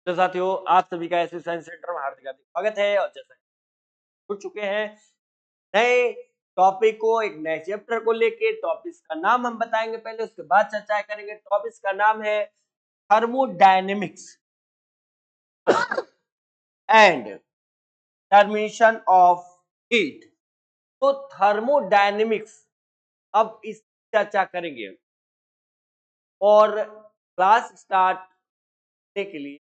तो साथियों, आप सभी का एसवी साइंस सेंटर में हार्दिक हार्दिक स्वागत है। और जैसा जुड़ चुके हैं नए टॉपिक को, एक नए चैप्टर को लेके। टॉपिक्स का नाम हम बताएंगे पहले, उसके बाद चर्चा करेंगे। टॉपिक्स का नाम है thermodynamics and termination of heat. तो थर्मोडायनेमिक्स अब इस चर्चा करेंगे। और क्लास स्टार्ट करने के लिए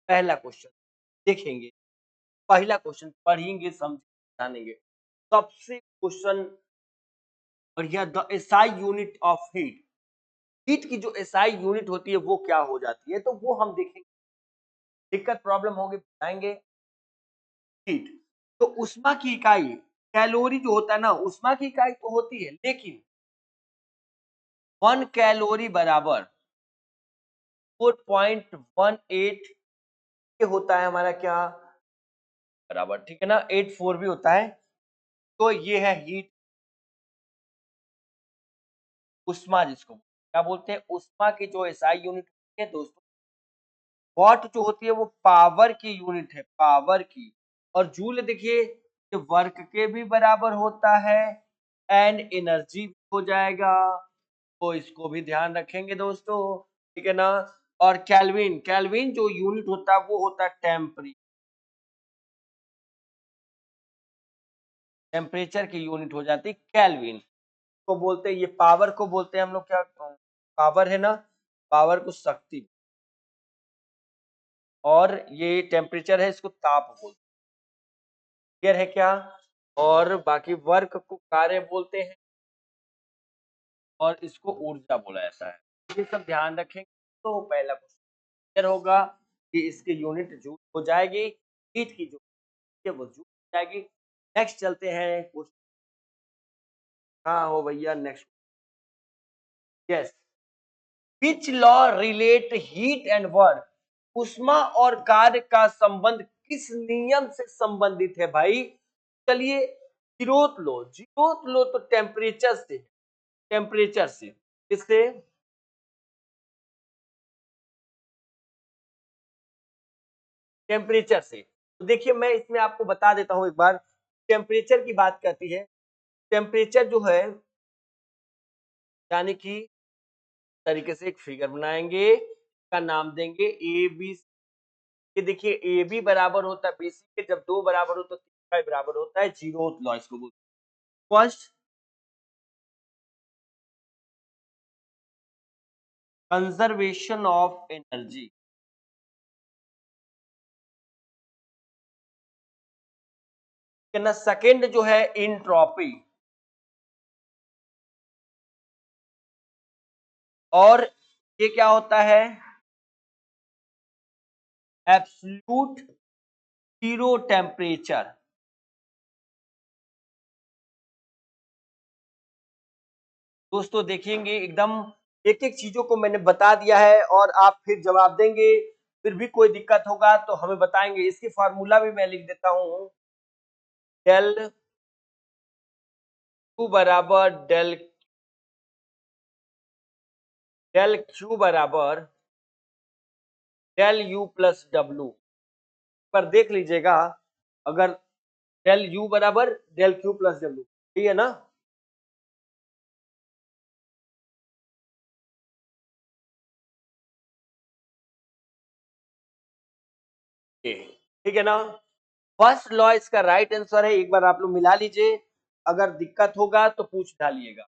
पहला क्वेश्चन देखेंगे। पहला क्वेश्चन पढ़ेंगे, समझेंगे, जानेंगे। सबसे क्वेश्चन बढ़िया, the SI unit of heat. Heat की जो एसआई यूनिट होती है वो क्या हो जाती है, तो वो हम देखेंगे। दिक्कत प्रॉब्लम होगी, बताएंगे। हीट तो उष्मा की इकाई, कैलोरी जो होता है ना, उष्मा की इकाई तो होती है, लेकिन 1 कैलोरी बराबर 4.18 ये होता है हमारा क्या बराबर, ठीक है ना, 84 भी होता है। तो ये है हीट, उष्मा जिसको क्या बोलते हैं, उष्मा की जो एसआई यूनिट है दोस्तों। वॉट जो होती है वो पावर की यूनिट है, पावर की। और जूल देखिए ये वर्क के भी बराबर होता है एंड एनर्जी हो जाएगा। तो इसको भी ध्यान रखेंगे दोस्तों, ठीक है ना। और केल्विन, केल्विन जो यूनिट होता है वो होता है टेम्परेचर की यूनिट हो जाती है केल्विन। को बोलते हैं, ये पावर को बोलते हैं हम लोग क्या, पावर है ना, पावर को शक्ति। और ये टेम्परेचर है, इसको ताप बोलते हैं। क्लियर है क्या। और बाकी वर्क को कार्य बोलते हैं और इसको ऊर्जा बोला जाता है। ये सब ध्यान रखेंगे तो पहला क्वेश्चन क्लियर होगा कि इसकी यूनिट जूल हो जाएगी। हीट की जो है वो जूल हो जाएगी। नेक्स्ट चलते हैं क्वेश्चन। हाँ हो भैया, next. Yes, which law relate heat and work. उष्मा और कार्य का संबंध किस नियम से संबंधित है भाई। चलिए, जीरोथ लो, जीरोथ लो तो टेम्परेचर से, टेम्परेचर से, इससे टेम्परेचर से। तो देखिए मैं इसमें आपको बता देता हूं एक बार। टेम्परेचर की बात करती है, टेम्परेचर जो है, यानी कि तरीके से एक फिगर बनाएंगे, का नाम देंगे ए बी। ये देखिए ए बी बराबर होता है बी सी के, जब दो बराबर हो तो तीसरा बराबर होता है जीरोथ लॉ, इसको बोलते हैं फर्स्ट कंजर्वेशन ऑफ एनर्जी। ना सेकेंड जो है इंट्रोपी। और ये क्या होता है, एब्सोल्यूट जीरो टेम्परेचर। दोस्तों देखेंगे एकदम, एक एक चीजों को मैंने बता दिया है और आप फिर जवाब देंगे। फिर भी कोई दिक्कत होगा तो हमें बताएंगे। इसकी फार्मूला भी मैं लिख देता हूं। डेल क्यू बराबर डेल क्यू बराबर डेल यू प्लस डब्लू। पर देख लीजिएगा, अगर डेल यू बराबर डेल क्यू प्लस डब्लू, सही है ना। ठीक है ना। फर्स्ट लॉ इसका राइट आंसर है। एक बार आप लोग मिला लीजिए, अगर दिक्कत होगा तो पूछ डालिएगा।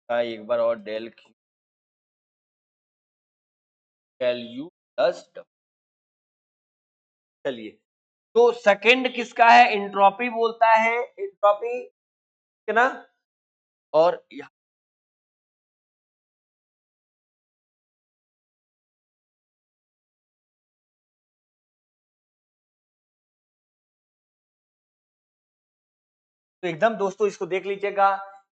एक बार और, डेल यू प्लस डब्लू। चलिए, तो सेकंड किसका है, इंट्रोपी बोलता है, इंट्रोपी, है ना। और तो एकदम दोस्तों इसको देख लीजिएगा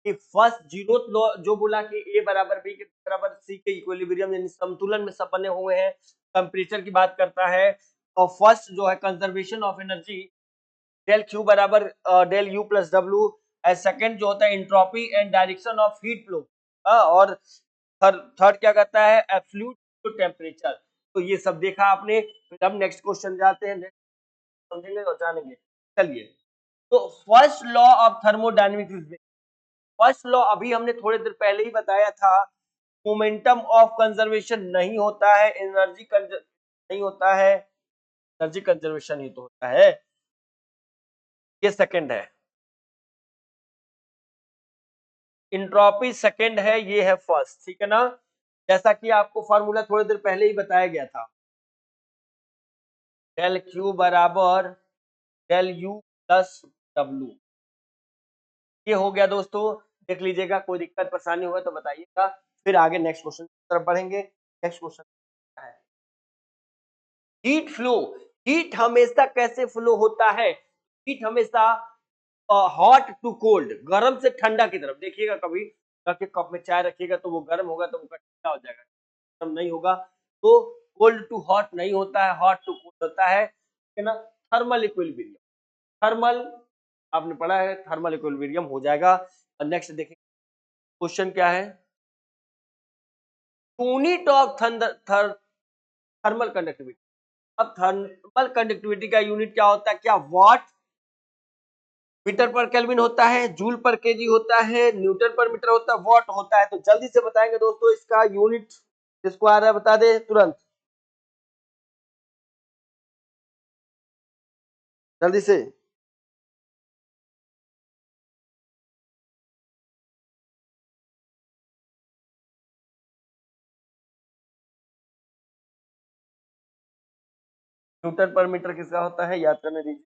कि फर्स्ट जीरो लॉ जो बोला कि ए बराबर बी के बराबर सी के इक्विलिब्रियम यानी संतुलन में सब बने हुए हैं, टेम्परेचर की बात करता है। और फर्स्ट जो है conservation of energy, del Q बराबर del U plus W, and second जो होता है entropy and direction of heat flow, और थर्ड क्या कहता है एब्सोल्यूट टेम्परेचर। तो ये सब देखा आपने, फिर हम नेक्स्ट क्वेश्चन जाते हैं, समझेंगे और जानेंगे। चलिए, तो first law of thermodynamics, first law अभी हमने थोड़ी देर पहले ही बताया था, मोमेंटम ऑफ कंजर्वेशन नहीं होता है, एनर्जी नहीं होता है, एनर्जी कंजर्वेशन ही तो होता है। ये सेकंड है, इंट्रोपी सेकंड है, ये है फर्स्ट, ठीक है ना। जैसा कि आपको फॉर्मूला थोड़ी देर पहले ही बताया गया था, डेल क्यू बराबर डेल यू प्लस डब्ल्यू। ये हो गया दोस्तों, देख लीजिएगा, कोई दिक्कत परेशानी हुआ तो बताइएगा, फिर आगे नेक्स्ट क्वेश्चन की तरफ बढ़ेंगे। नेक्स्ट क्वेश्चन है हीट फ्लो। हीट हमेशा कैसे फ्लो होता है? हीट हमेशा हॉट टू कोल्ड, गर्म से ठंडा की तरफ। देखिएगा कभी रखे कप में चाय रखिएगा तो वो गर्म होगा तो वो ठंडा हो जाएगा, गर्म नहीं होगा तो कोल्ड टू हॉट नहीं होता है, हॉट टू कोल्ड होता है, ठीक है ना। थर्मल इक्विलिब्रियम, थर्मल आपने पढ़ा है, थर्मल इक्विलिब्रियम हो जाएगा। और नेक्स्ट देखिए क्वेश्चन क्या है, यूनिट ऑफ थर्मल कंडक्टिविटी। अब थर्मल कंडक्टिविटी का यूनिट क्या होता है? क्या वाट मीटर पर केल्विन होता है, जूल पर केजी होता है, न्यूटन पर मीटर होता है, वॉट होता है? तो जल्दी से बताएंगे दोस्तों, इसका यूनिट किसको आ रहा है बता दे तुरंत, जल्दी से। न्यूटन पर मीटर किसका होता है, याद करने दीजिए।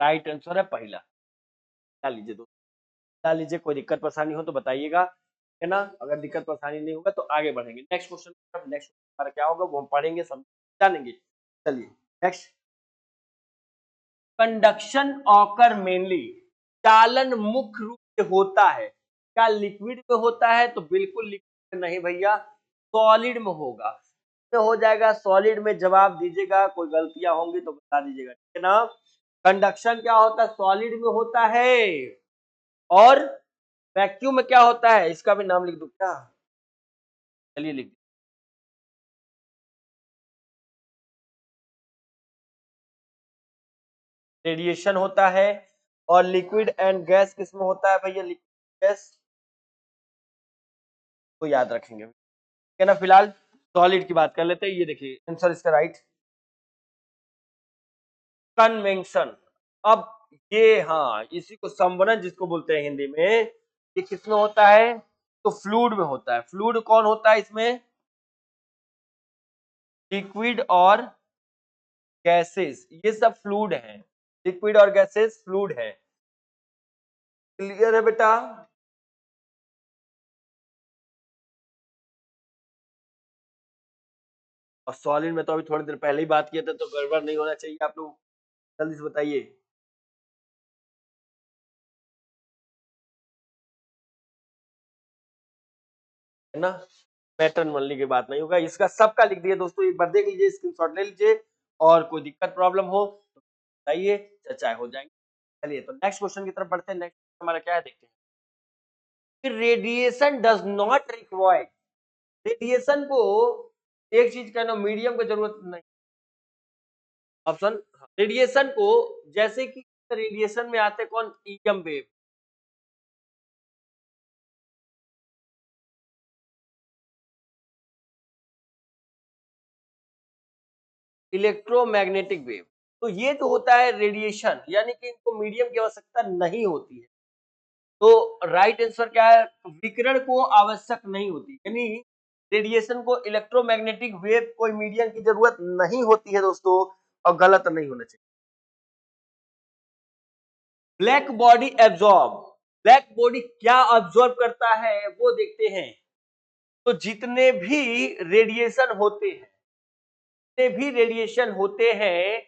राइट आंसर है पहला। डाल लीजिए दोस्तों, डाल लीजिए, कोई दिक्कत परेशानी हो तो बताइएगा, है ना। अगर दिक्कत परेशानी नहीं होगा तो आगे बढ़ेंगे नेक्स्ट क्वेश्चन। नेक्स्ट हमारा क्या होगा वो हम पढ़ेंगे, समझ जानेंगे। चलिए नेक्स्ट, कंडक्शन ऑकर मेनली, चालन मुख्य रूप से होता है क्या लिक्विड में होता है? तो बिल्कुल लिक्विड में नहीं भैया, सॉलिड में होगा। तो हो जाएगा सॉलिड में, जवाब दीजिएगा, कोई गलतियां होंगी तो बता दीजिएगा, ठीक है ना। कंडक्शन क्या होता है? सॉलिड में होता है। और वैक्यूम में क्या होता है? इसका भी नाम लिख दूं क्या? चलिए लिख, रेडिएशन होता है। और लिक्विड एंड गैस किसमें होता है भैया? लिक्विड गैस को याद रखेंगे, ठीक है ना। फिलहाल सॉलिड की बात कर लेते हैं। ये देखिए आंसर इसका राइट, कन्वेंशन। अब ये, हाँ, इसी को संवरण जिसको बोलते हैं हिंदी में, ये किसमें होता है? तो फ्लूइड में होता है। फ्लूइड कौन होता है इसमें? लिक्विड और गैसेस, ये सब फ्लूइड हैं। लिक्विड और गैसेस फ्लूइड है। क्लियर है बेटा? और सॉलिड में तो अभी थोड़ी देर पहले ही बात किया था, तो गड़बड़ नहीं होना चाहिए। आप लोग जल्दी से बताइए, है ना। पैटर्न बनने की बात नहीं होगा, इसका सबका लिख दिए दोस्तों, एक बार देख लीजिए, स्क्रीनशॉट ले लीजिए, और कोई दिक्कत प्रॉब्लम हो तो बताइए, चर्चा हो जाएंगे। चलिए तो नेक्स्ट क्वेश्चन की तरफ बढ़ते हैं। नेक्स्ट हमारा क्या है देखते हैं, radiation does not require, radiation को एक चीज कहना, मीडियम की जरूरत नहीं। ऑप्शन, रेडिएशन को, जैसे कि रेडिएशन में आते कौन? EM wave, electromagnetic wave. तो ये जो होता है रेडिएशन, यानी कि इनको मीडियम की आवश्यकता नहीं होती है। तो राइट आंसर क्या है? विकिरण को आवश्यक नहीं होती, यानी रेडिएशन को, इलेक्ट्रोमैग्नेटिक वेव कोई मीडियम की जरूरत नहीं होती है दोस्तों, और गलत नहीं होना चाहिए। Black body absorb, black body क्या ऑब्जॉर्ब करता है वो देखते हैं। तो जितने भी रेडिएशन होते हैं, जितने भी रेडिएशन होते हैं,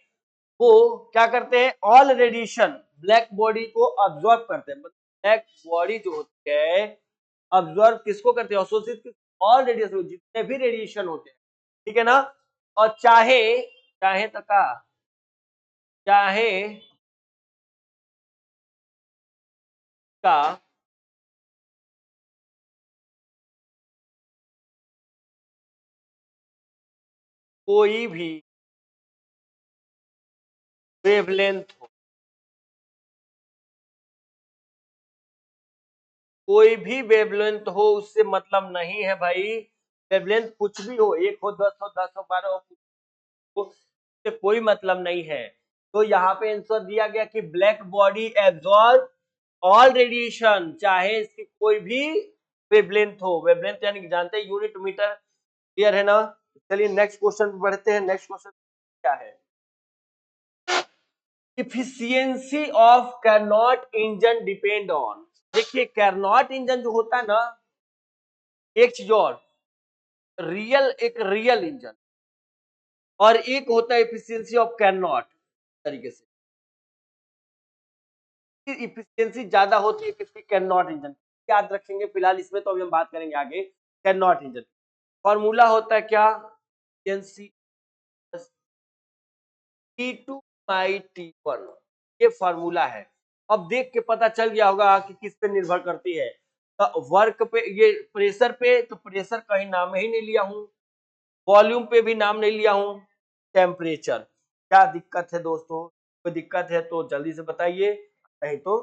वो क्या करते हैं? ऑल रेडिएशन ब्लैक बॉडी को ऑब्जॉर्ब करते हैं। ब्लैक बॉडी जो होती है ऑब्जर्व किसको करती है, अवशोषित ऑल रेडिएशन, जितने भी रेडिएशन होते हैं, ठीक है ना। और चाहे चाहे तो का चाहे का कोई भी वेवलेंथ हो, कोई भी वेवलेंथ हो, उससे मतलब नहीं है भाई। वेवलेंथ कुछ भी हो, 1 हो, 10 हो, 10 हो, 12 हो, उससे कोई मतलब नहीं है। तो यहाँ पे आंसर दिया गया कि black body absorb all radiation, चाहे इसकी कोई भी वेवलेंथ हो। वेवलेंथ यानी कि जानते हैं यूनिट मीटर, क्लियर है ना। चलिए नेक्स्ट क्वेश्चन पे बढ़ते हैं। नेक्स्ट क्वेश्चन क्या है, efficiency of Carnot engine depend on. देखिए कैरनॉट इंजन जो होता है ना, एक चीज और, एक रियल इंजन और एक होता है इफिशियंसी ऑफ कैरनॉट तरीके से। इफिशियंसी ज्यादा होती है किसकी, कैरनॉट इंजन, याद रखेंगे फिलहाल इसमें, तो अभी हम बात करेंगे आगे कैरनॉट इंजन। फॉर्मूला होता है क्या, एफिशिएंसी T2/T1, ये फॉर्मूला है। अब देख के पता चल गया होगा कि किस पे निर्भर करती है, तो वर्क पे, ये प्रेशर पे, तो प्रेशर कहीं नाम ही नहीं लिया हूं, वॉल्यूम पे भी नाम नहीं लिया हूं, टेम्परेचर। क्या दिक्कत है दोस्तों, कोई दिक्कत है तो जल्दी से बताइए, नहीं तो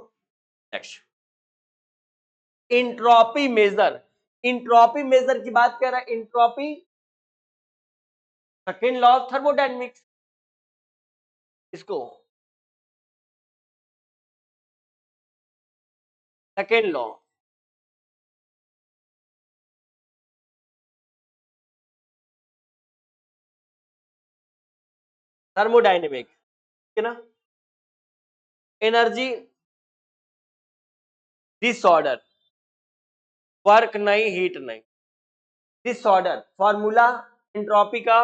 next. Entropy measure, entropy measure की बात कर रहा है, entropy second law of thermodynamics, इसको सेकेंड लॉ, थर्मोडायनेमिक, ठीक है ना। एनर्जी डिसऑर्डर, वर्क नहीं, हीट नहीं, डिसऑर्डर। फॉर्मूला एंट्रोपी का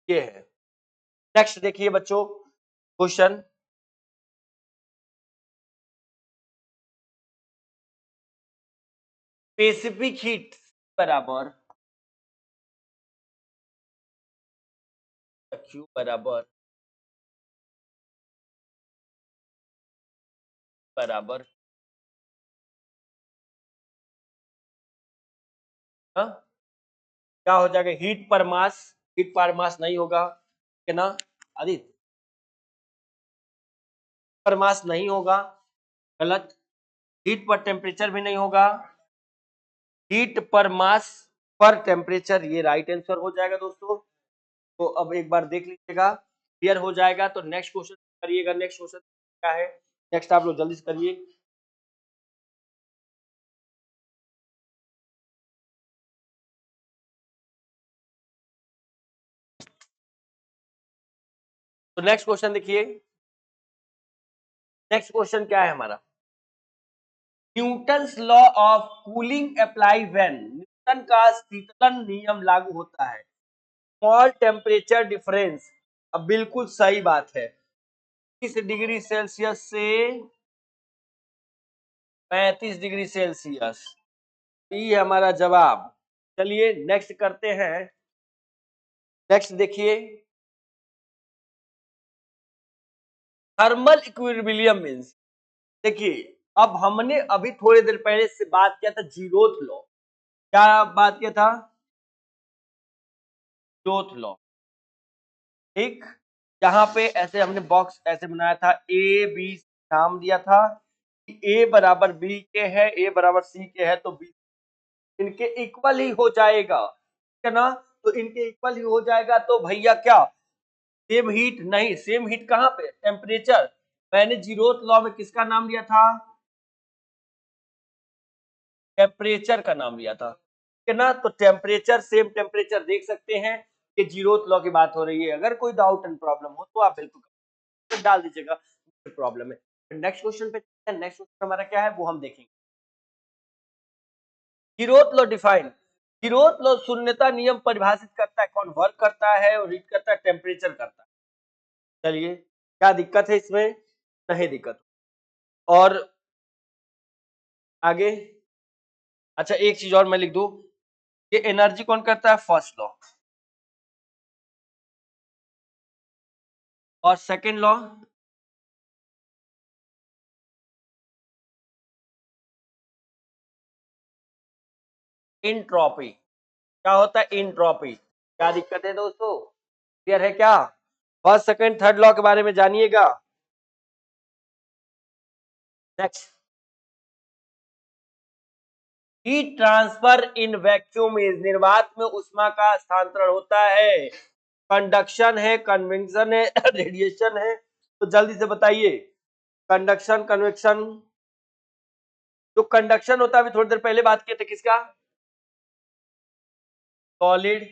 ये है। नेक्स्ट देखिए बच्चों क्वेश्चन, स्पेसिफिक हीट बराबर क्यू बराबर हाँ? क्या हो जाएगा, हीट पर मास, हीट पर मास नहीं होगा, ठीक है ना आदित्य, पर मास नहीं होगा, गलत। हीट पर टेम्परेचर भी नहीं होगा, हीट पर मास पर टेम्परेचर, ये राइट आंसर हो जाएगा दोस्तों। तो अब एक बार देख लीजिएगा, क्लियर हो जाएगा। तो नेक्स्ट क्वेश्चन करिएगा, नेक्स्ट क्वेश्चन क्या है, नेक्स्ट आप लोग जल्दी से करिए। तो नेक्स्ट क्वेश्चन देखिए, नेक्स्ट क्वेश्चन क्या है हमारा, Newton's law of cooling apply when, Newton का शीतलन नियम लागू होता है स्मॉल टेम्परेचर डिफरेंस। अब बिल्कुल सही बात है, 30 डिग्री सेल्सियस से 35 डिग्री सेल्सियस, ये हमारा जवाब। चलिए नेक्स्ट करते हैं। नेक्स्ट देखिए, थर्मल इक्विलिब्रियम मींस, देखिए अब हमने अभी थोड़ी देर पहले से बात किया था जीरोथ लॉ, क्या बात किया था, जीरोथ लॉ, ठीक। यहाँ पे ऐसे हमने बॉक्स ऐसे बनाया था, ए बी नाम दिया था, ए बराबर बी के है, ए बराबर सी के है, तो बी इनके इक्वल ही हो जाएगा, ठीक है ना। तो इनके इक्वल ही हो जाएगा, तो भैया क्या सेम हीट, नहीं सेम हीट कहाँ पे, टेम्परेचर। मैंने जीरोथ लॉ में किसका नाम लिया था, टेम्परेचर का नाम लिया था, ठीक है ना। तो टेम्परेचर, सेम टेम्परेचर देख सकते हैं, ये जीरोथ लॉ की बात हो रही है। अगर कोई डाउट एंड प्रॉब्लम हो तो आप बिल्कुल डाल दीजिएगा, प्रॉब्लम है। नेक्स्ट क्वेश्चन पे, नेक्स्ट क्वेश्चन हमारा क्या है वो हम देखेंगे। Zeroth law define, zeroth law शून्यता नियम परिभाषित करता है, कौन? वर्क करता है और हीट करता है, टेम्परेचर करता है। चलिए, क्या दिक्कत है इसमें? नहीं दिक्कत। और आगे, अच्छा एक चीज और मैं लिख दूं, ये एनर्जी कौन करता है? First law. और सेकंड लॉ इंट्रोपी। क्या होता है? इंट्रोपी। क्या दिक्कत है दोस्तों? क्लियर है क्या? फर्स्ट सेकंड थर्ड लॉ के बारे में जानिएगा। Next, heat transfer in vacuum is, निर्वात में उष्मा का स्थानांतरण होता है। कंडक्शन है, कन्वेक्शन है, रेडिएशन है, तो जल्दी से बताइए। Conduction, convection. जो कंडक्शन होता है, अभी थोड़ी देर पहले बात किए थे, किसका? Solid,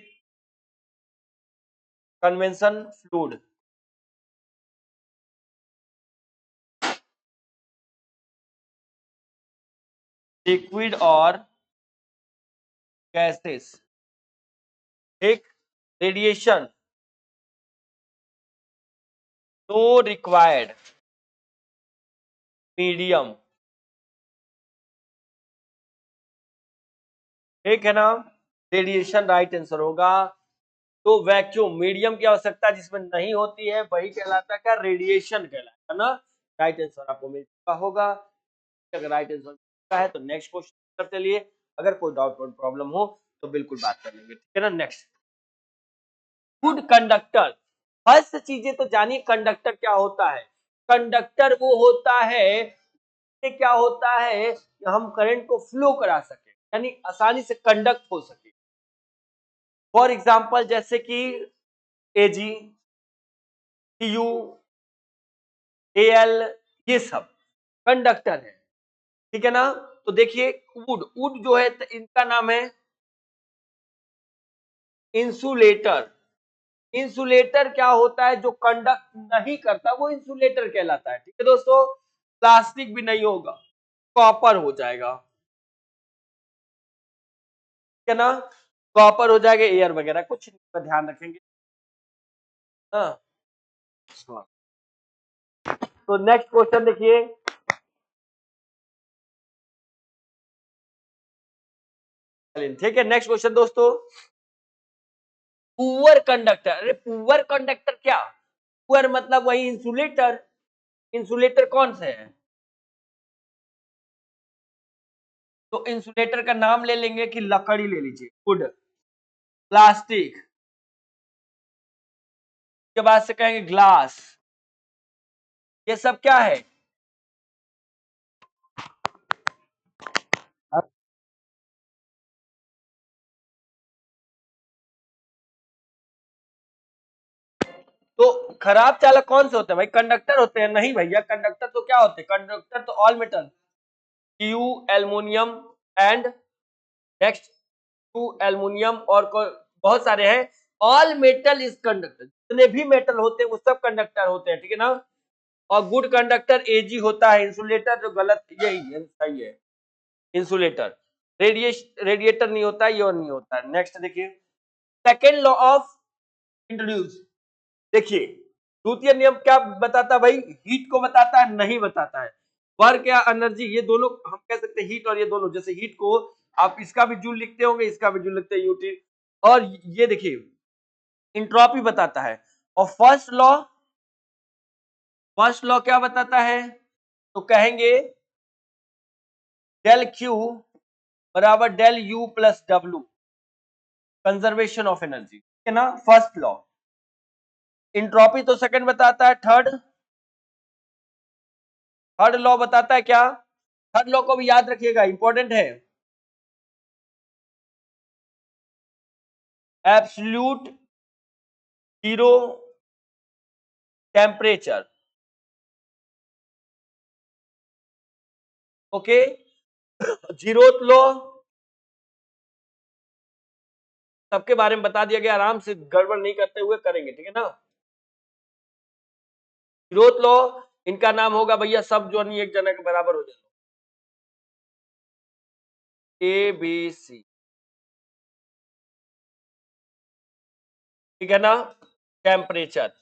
convention, fluid. लिक्विड और गैसेस। एक, रेडिएशन, नो रिक्वायर्ड मीडियम। ठीक है ना? रेडिएशन राइट आंसर होगा। तो वैक्यूम मीडियम की आवश्यकता जिसमें नहीं होती है वही कहलाता है क्या? रेडिएशन कहलाता है ना। राइट आंसर आपको मिल चुका होगा। अगर राइट आंसर मिलता है तो नेक्स्ट क्वेश्चन पर चलिए। अगर कोई डाउट और प्रॉब्लम हो तो बिल्कुल बात कर लेंगे, ठीक है ना। Next, good conductor. फर्स्ट चीजें तो जानिए कंडक्टर क्या होता है। कंडक्टर वो होता है, क्या होता है कि हम करंट को फ्लो करा सके, यानी आसानी से कंडक्ट हो सके। फॉर एग्जाम्पल जैसे कि एजी, टीयू, एल, ये सब कंडक्टर है, ठीक है ना। तो देखिए वुड, वुड जो है इनका नाम है इंसुलेटर। इंसुलेटर क्या होता है? जो कंडक्ट नहीं करता वो इंसुलेटर कहलाता है, ठीक है दोस्तों। प्लास्टिक भी नहीं होगा, कॉपर हो जाएगा, ठीक है ना। कॉपर हो जाएगा, एयर वगैरह कुछ पर ध्यान रखेंगे। हाँ, तो नेक्स्ट क्वेश्चन देखिए। ठीक है, नेक्स्ट क्वेश्चन दोस्तों। पुअर कंडक्टर, अरे पुअर कंडक्टर क्या? पुअर मतलब वही इंसुलेटर। इंसुलेटर कौन से है? तो इंसुलेटर का नाम ले लेंगे कि लकड़ी ले लीजिए, वुड, प्लास्टिक, के बाद से कहेंगे ग्लास, ये सब क्या है? तो खराब चालक कौन से होते हैं भाई? कंडक्टर होते हैं? नहीं भैया, कंडक्टर तो क्या होते हैं? कंडक्टर तो all metal, Q, aluminium and next to aluminium और बहुत सारे हैं। ऑल मेटल इज कंडक्टर, जितने भी मेटल होते हैं वो सब कंडक्टर होते हैं, ठीक है ना। और गुड कंडक्टर एजी होता है। इंसुलेटर जो गलत, यही है, सही है इंसुलेटर। रेडिएटर नहीं होता, ये और नहीं होता। नेक्स्ट देखिए, सेकेंड लॉ ऑफ इंट्रोड्यूस। देखिए द्वितीय नियम क्या बताता है भाई? हीट को बताता है? नहीं बताता है। वर्क या एनर्जी, ये दोनों हम कह सकते हैं हीट, और ये दोनों, जैसे हीट को आप इसका भी जूल लिखते होंगे, इसका भी जूल लिखते हैं यूटी। और ये देखिए इंट्रोपी बताता है। और फर्स्ट लॉ क्या बताता है? तो कहेंगे डेल क्यू बराबर del U plus W, conservation of energy, ठीक है ना, फर्स्ट लॉ। इंट्रोपी तो सेकंड बताता है। थर्ड लॉ बताता है क्या? थर्ड लॉ को भी याद रखिएगा, इंपॉर्टेंट है। Absolute zero temperature, okay. Zeroth law सबके बारे में बता दिया गया, आराम से गड़बड़ नहीं करते हुए करेंगे, ठीक है ना। जीरोथ लॉ, इनका नाम होगा भैया, सब जो नहीं एक जना के बराबर हो जाए, ए बी सी। ठीक है ना, टेम्परेचर।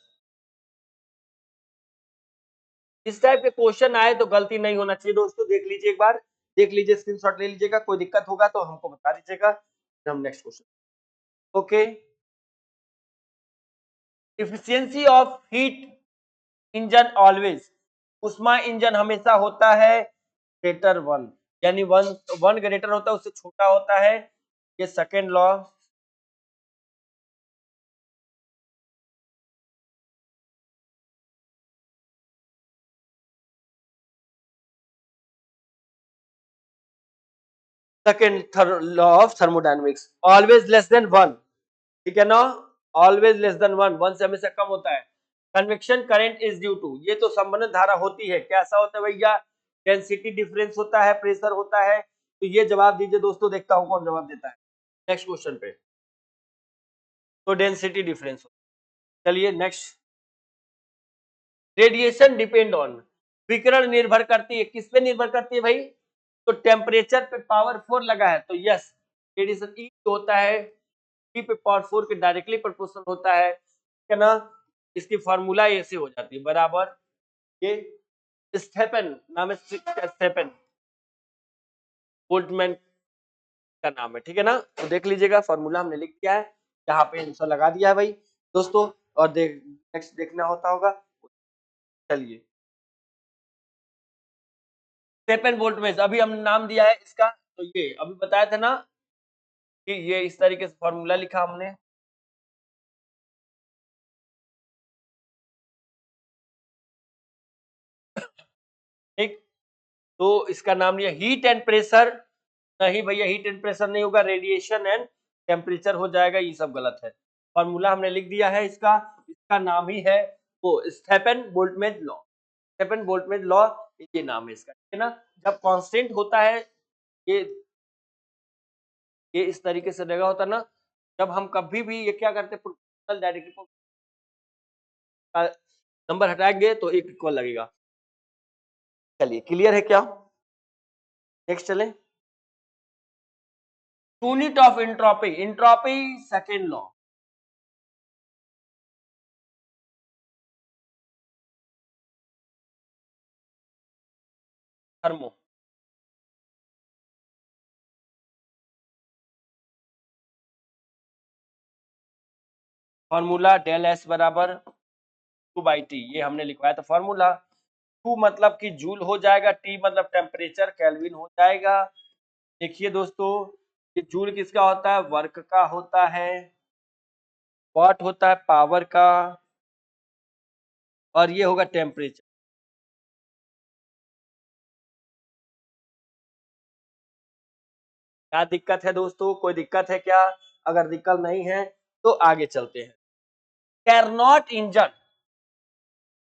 इस टाइप के क्वेश्चन आए तो गलती नहीं होना चाहिए दोस्तों, देख लीजिए एक बार, देख लीजिए, स्क्रीनशॉट ले लीजिएगा, कोई दिक्कत होगा तो हमको बता दीजिएगा, फिर हम next question. Okay, efficiency of heat engine always, उष्मा इंजन हमेशा होता है ग्रेटर वन, यानी वन वन ग्रेटर होता है, उससे छोटा होता है, ये second law. Second law of thermodynamics, always less than one, ठीक है ना, always less than one, one से हमेशा कम होता है। Convection current is due to, ये तो संबंध धारा होती है, कैसा होता है भैया, डेंसिटी डिफरेंस होता है, प्रेशर होता है, तो ये जवाब दीजिए दोस्तों, देखता हूं कौन जवाब देता है नेक्स्ट क्वेश्चन पे, तो डेंसिटी डिफरेंस। चलिए नेक्स्ट, रेडिएशन डिपेंड ऑन, विकिरण निर्भर करती है, किस पे निर्भर करती है भाई, तो टेम्परेचर पे पावर 4 लगा है, तो यस, रेडिएशन ई होता है, ई पे पावर 4 के डायरेक्टली प्रोपोर्शनल होता है, ठीक है ना, इसकी फार्मूला ऐसे हो जाती है, बराबर ये स्टेफन नाम है, स्टेफन बोल्टमैन का नाम है, ठीक है ना, तो देख लीजिएगा फार्मूला हमने लिख दिया है, यहाँ पे आंसर लगा दिया है भाई दोस्तों, और नेक्स्ट देखना होता होगा। चलिए, स्टेफन बोल्टमैन, अभी हमने नाम दिया है इसका, तो ये अभी बताया था ना कि ये इस तरीके से फार्मूला लिखा हमने, ठीक, तो इसका नाम लिया हीट एंड प्रेशर, नहीं भैया हीट एंड प्रेशर नहीं होगा, रेडिएशन एंड टेम्परेचर हो जाएगा, ये सब गलत है, फॉर्मूला हमने लिख दिया है इसका, इसका नाम ही है वो Stefan Boltzmann law, Stefan Boltzmann law, ये नाम है इसका, ठीक है ना, जब कांस्टेंट होता है, ये ये इस तरीके से लगा होता ना, जब हम कभी भी ये क्या करते प्रोपोर्शनल डायरेक्टली नंबर हटाएंगे तो एक इक्वल लगेगा। चलिए क्लियर है क्या, नेक्स्ट चलें, unit of entropy, entropy second law, thermo, formula del S बराबर टू बाई टी, ये हमने लिखवाया था फॉर्मूला, टू मतलब कि जूल हो जाएगा, टी मतलब टेम्परेचर केल्विन हो जाएगा। देखिए दोस्तों, ये जूल किसका होता है, वर्क का होता है, वॉट होता है पावर का, और ये होगा टेम्परेचर। क्या दिक्कत है दोस्तों, कोई दिक्कत है क्या, अगर दिक्कत नहीं है तो आगे चलते हैं। कैरनॉट इंजन,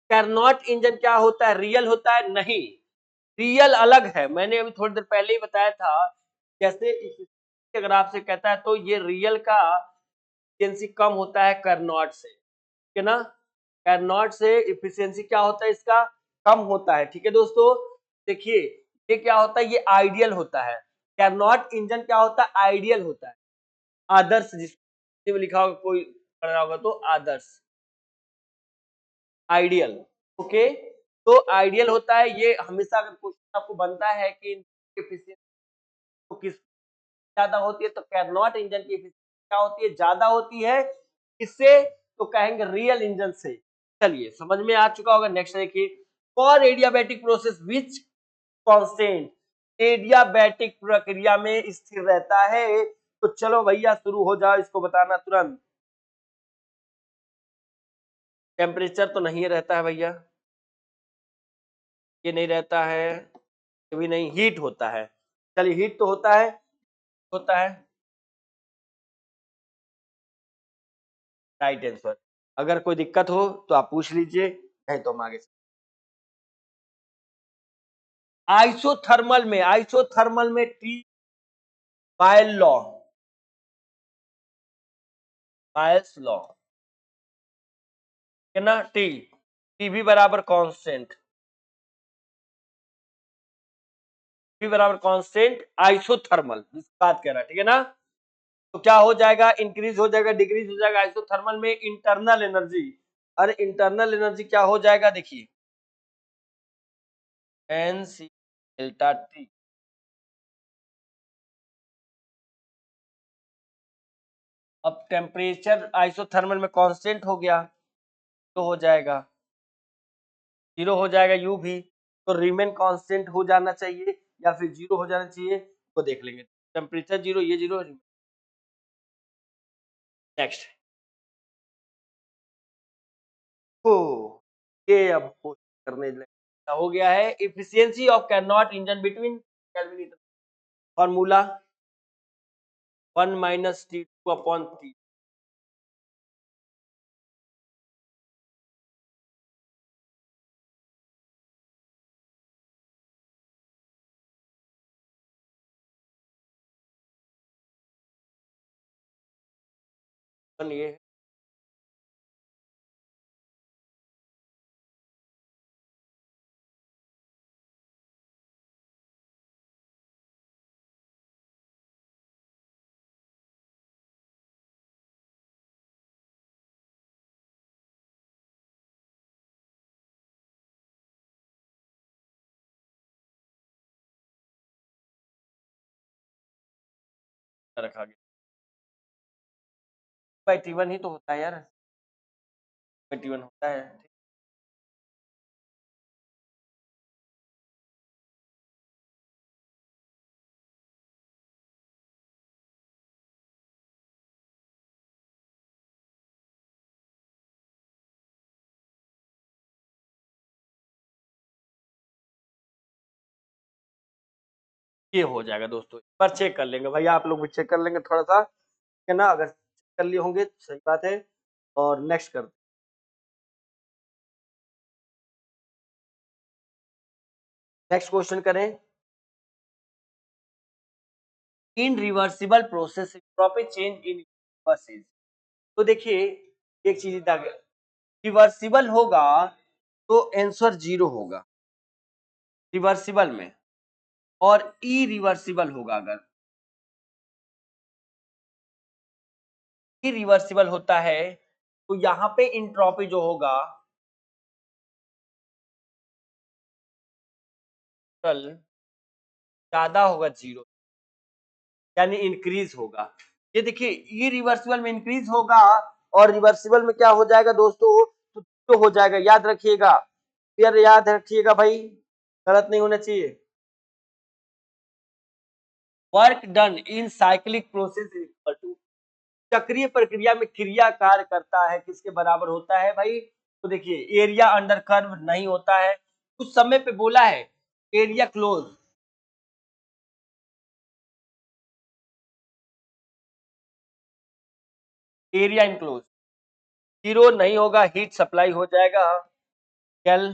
कैरनॉट इंजन क्या होता है, रियल होता है, नहीं, रियल अलग है, मैंने अभी थोड़ी देर पहले ही बताया था, जैसे अगर आपसे कहता है तो ये रियल का एफिशिएंसी कम होता है करनॉट से, ठीक है ना, करनॉट से एफिशिएंसी क्या होता है इसका, कम होता है, ठीक है दोस्तों। देखिए ये क्या होता है, ये आइडियल होता है, करनॉट इंजन क्या होता है, आइडियल होता है, आदर्श, जिसमें लिखा होगा कोई पढ़ रहा होगा तो आदर्श, आइडियल, ओके, तो आइडियल होता है, ये हमेशा अगर क्वेश्चन आपको बनता है कि एफिशिएंसी तो किस ज्यादा होती है, तो कैरनॉट इंजन की एफिशिएंसी क्या होती है, ज्यादा होती है, इससे तो कहेंगे रियल इंजन से। चलिए समझ में आ चुका होगा, नेक्स्ट देखिए, for adiabatic process which constant adiabatic प्रक्रिया में स्थिर रहता है, तो चलो भैया शुरू हो जाओ इसको बताना तुरंत, टेम्परेचर तो नहीं रहता है भैया, ये नहीं रहता है, ये भी नहीं, हीट होता है, चलिए हीट तो होता है, होता है, राइट आंसर, अगर कोई दिक्कत हो तो आप पूछ लीजिए, नहीं तो हम आगे, आइसोथर्मल में टी बायल लॉ, बायस लॉ, है ना, टी भी बराबर कांस्टेंट, टी बराबर कांस्टेंट आइसोथर्मल, जिसकी बात कर रहा है, ठीक है ना, तो क्या हो जाएगा, इंक्रीज हो जाएगा, डिक्रीज हो जाएगा। आइसोथर्मल में इंटरनल एनर्जी, अरे इंटरनल एनर्जी क्या हो जाएगा, देखिए एन सी डेल्टा टी। अब टेम्परेचर आइसोथर्मल में कांस्टेंट हो गया तो हो जाएगा 0 हो जाएगा यू भी, तो रिमेन कांस्टेंट हो जाना चाहिए या फिर 0 हो जाना चाहिए, तो देख लेंगे। टेम्परेचर 0, ये 0। नेक्स्ट हो, ये अब करने हो गया है। Efficiency of cannot engine between kelvin, formula 1 minus T2 upon T। ये 1 रखा गया बाई T1 ही तो होता है यार, T1 होता है। ये हो जाएगा दोस्तों, पर चेक कर लेंगे भैया, आप लोग भी चेक कर लेंगे थोड़ा सा, है ना, अगर कर लिए होंगे तो सही बात है। और नेक्स्ट कर, नेक्स्ट क्वेश्चन करें। इन reversible process proper change in reverses, तो देखिए एक चीज रिवर्सिबल होगा तो आंसर 0 होगा रिवर्सिबल में, और इरिवर्सिबल होगा अगर इरिवर्सिबल होता है तो यहाँ पे इंट्रोपी जो होगा कल ज्यादा होगा 0, यानी इंक्रीज होगा। ये देखिए ये रिवर्सिबल में इंक्रीज होगा और रिवर्सिबल में क्या हो जाएगा दोस्तों, तो हो जाएगा। याद रखिएगा यार, याद रखिएगा भाई, गलत नहीं होना चाहिए। Work done in cyclic process equal to, चक्रीय प्रक्रिया में क्रिया कार्य करता है किसके बराबर होता है भाई, तो देखिए एरिया अंडर कर्व नहीं होता है, कुछ समय पे बोला है एरिया क्लोज, एरिया इनक्लोज 0 नहीं होगा, हीट सप्लाई हो जाएगा कैल।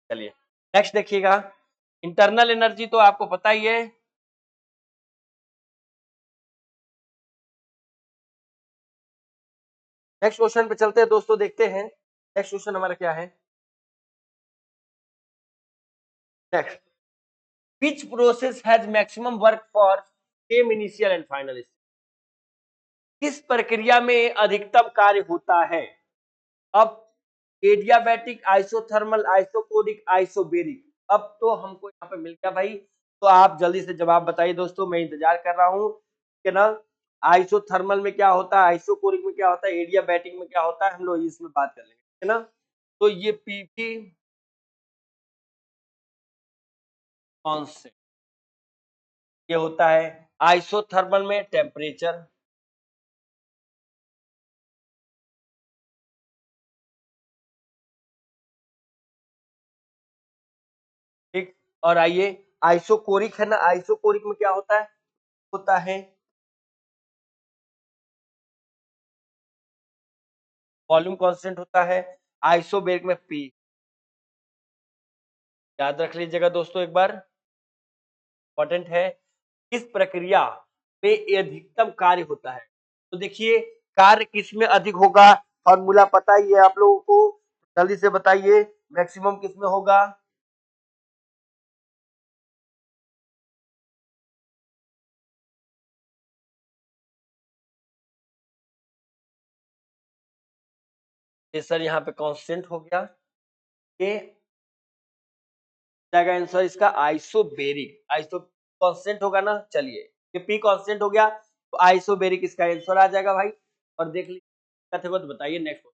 चलिए नेक्स्ट देखिएगा, इंटरनल एनर्जी तो आपको पता ही है। नेक्स्ट क्वेश्चन पे चलते हैं दोस्तों, देखते हैं नेक्स्ट क्वेश्चन हमारा क्या है। Next, which process has maximum work for same initial and final stage, किस प्रक्रिया में अधिकतम कार्य होता है। अब एडियाबैटिक, आइसोथर्मल, आइसोकोरिक, आइसोबेरिक, अब तो हमको यहाँ पे मिल गया भाई, तो आप जल्दी से जवाब बताइए दोस्तों, मैं इंतजार कर रहा हूँ, ठीक है ना। आइसोथर्मल में क्या होता है, आइसोकोरिक में क्या होता है, एडियाबैटिक में क्या होता है, हम लोग इसमें बात कर लेंगे, है ना। तो ये पीवी कौन से, ये होता है आइसोथर्मल में टेम्परेचर, ठीक। और आइए आइसोकोरिक है ना, आइसोकोरिक में क्या होता है वॉल्यूम कांस्टेंट होता है। आइसोबेरिक में पी, याद रख लीजिएगा दोस्तों एक बार, इंपॉर्टेंट है। किस प्रक्रिया में अधिकतम कार्य होता है, तो देखिए कार्य किस में अधिक होगा, फॉर्मूला पता ही है आप लोगों को, जल्दी से बताइए मैक्सिमम किस में होगा, ये सर यहाँ पे कांस्टेंट हो गया, ये जाएगा आंसर इसका आइसोबेरिक। आइसो कांस्टेंट होगा ना, चलिए ये पी कांस्टेंट हो गया तो आइसोबेरिक इसका आंसर आ जाएगा भाई। और देख लीजिए तो बताइए नेक्स्ट।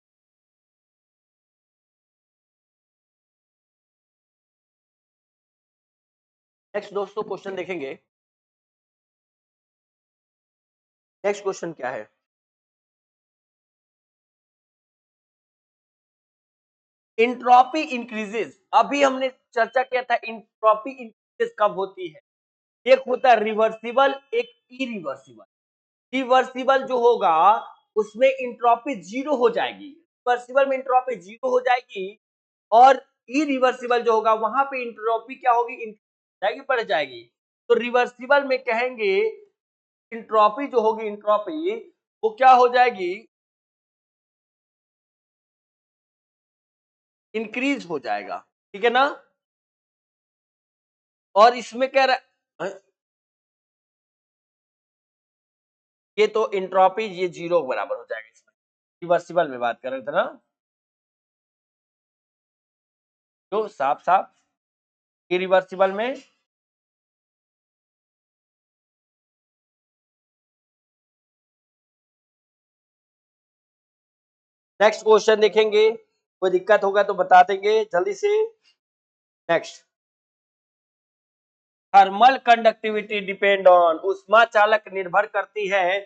नेक्स्ट दोस्तों क्वेश्चन देखेंगे। नेक्स्ट क्वेश्चन क्या है? इंट्रोपी इंक्रीजेस, अभी हमने चर्चा किया था इंट्रोपी इंक्रीजेस कब होती है। एक होता है रिवर्सिबल, एक इरिवर्सिबल। रिवर्सिबल जो होगा उसमें इंट्रोपी जीरो हो जाएगी, रिवर्सिबल में इंट्रोपी जीरो हो जाएगी। और इरिवर्सिबल जो होगा वहां पे इंट्रोपी क्या होगी, जाएगी, बढ़ जाएगी। तो रिवर्सिबल में कहेंगे इंट्रोपी जो होगी, इंट्रोपी वो क्या हो जाएगी, इंक्रीज हो जाएगा, ठीक है ना। और इसमें क्या ये तो इंट्रोपी ये जीरो बराबर हो जाएगा इसमें, रिवर्सिबल में बात कर रहे थे ना, तो साफ साफ इरिवर्सिबल में नेक्स्ट क्वेश्चन देखेंगे, कोई दिक्कत होगा तो बता देंगे जल्दी से। Next, thermal conductivity depend on, उष्मा चालक निर्भर करती है।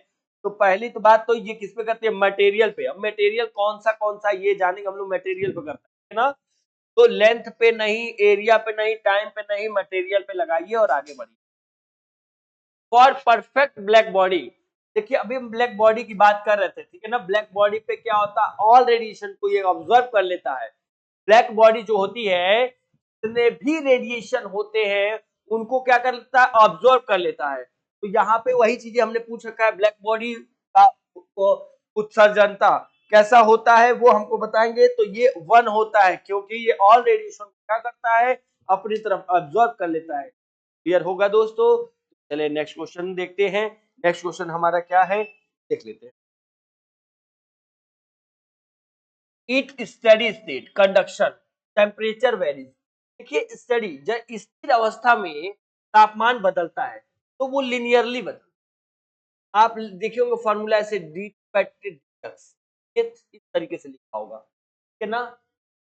तो पहली तो बात तो ये किस पे करती है, मटेरियल पे। अब मटेरियल कौन सा ये जानेंगे हम लोग, मटेरियल पे करते हैं ना। तो लेंथ पे नहीं, एरिया पे नहीं, टाइम पे नहीं, मटेरियल पे लगाइए और आगे बढ़िए। फॉर परफेक्ट ब्लैक बॉडी, देखिए अभी हम ब्लैक बॉडी की बात कर रहे थे, ठीक है ना। ब्लैक बॉडी पे क्या होता है, ऑल रेडिएशन को ये ऑब्जर्व कर लेता है। ब्लैक बॉडी जो होती है, जितने भी रेडिएशन होते हैं उनको क्या कर लेता है, ऑब्जर्व कर लेता है। तो यहाँ पे वही चीजें हमने पूछ रखा है, ब्लैक बॉडी का उत्सर्जनता कैसा होता है वो हमको बताएंगे। तो ये 1 होता है, क्योंकि ये ऑल रेडिएशन क्या करता है, अपनी तरफ ऑब्जर्व कर लेता है। क्लियर होगा दोस्तों। चलिए नेक्स्ट क्वेश्चन देखते हैं। नेक्स्ट क्वेश्चन हमारा क्या है देख लेते हैं। It steady state conduction temperature varies, देखिए स्टडी जब स्थिर अवस्था में तापमान बदलता है तो वो लिनियरली बदलता है। आप देखिए होंगे फॉर्मूला ऐसे इस तरीके से लिखा होगा, ठीक है ना।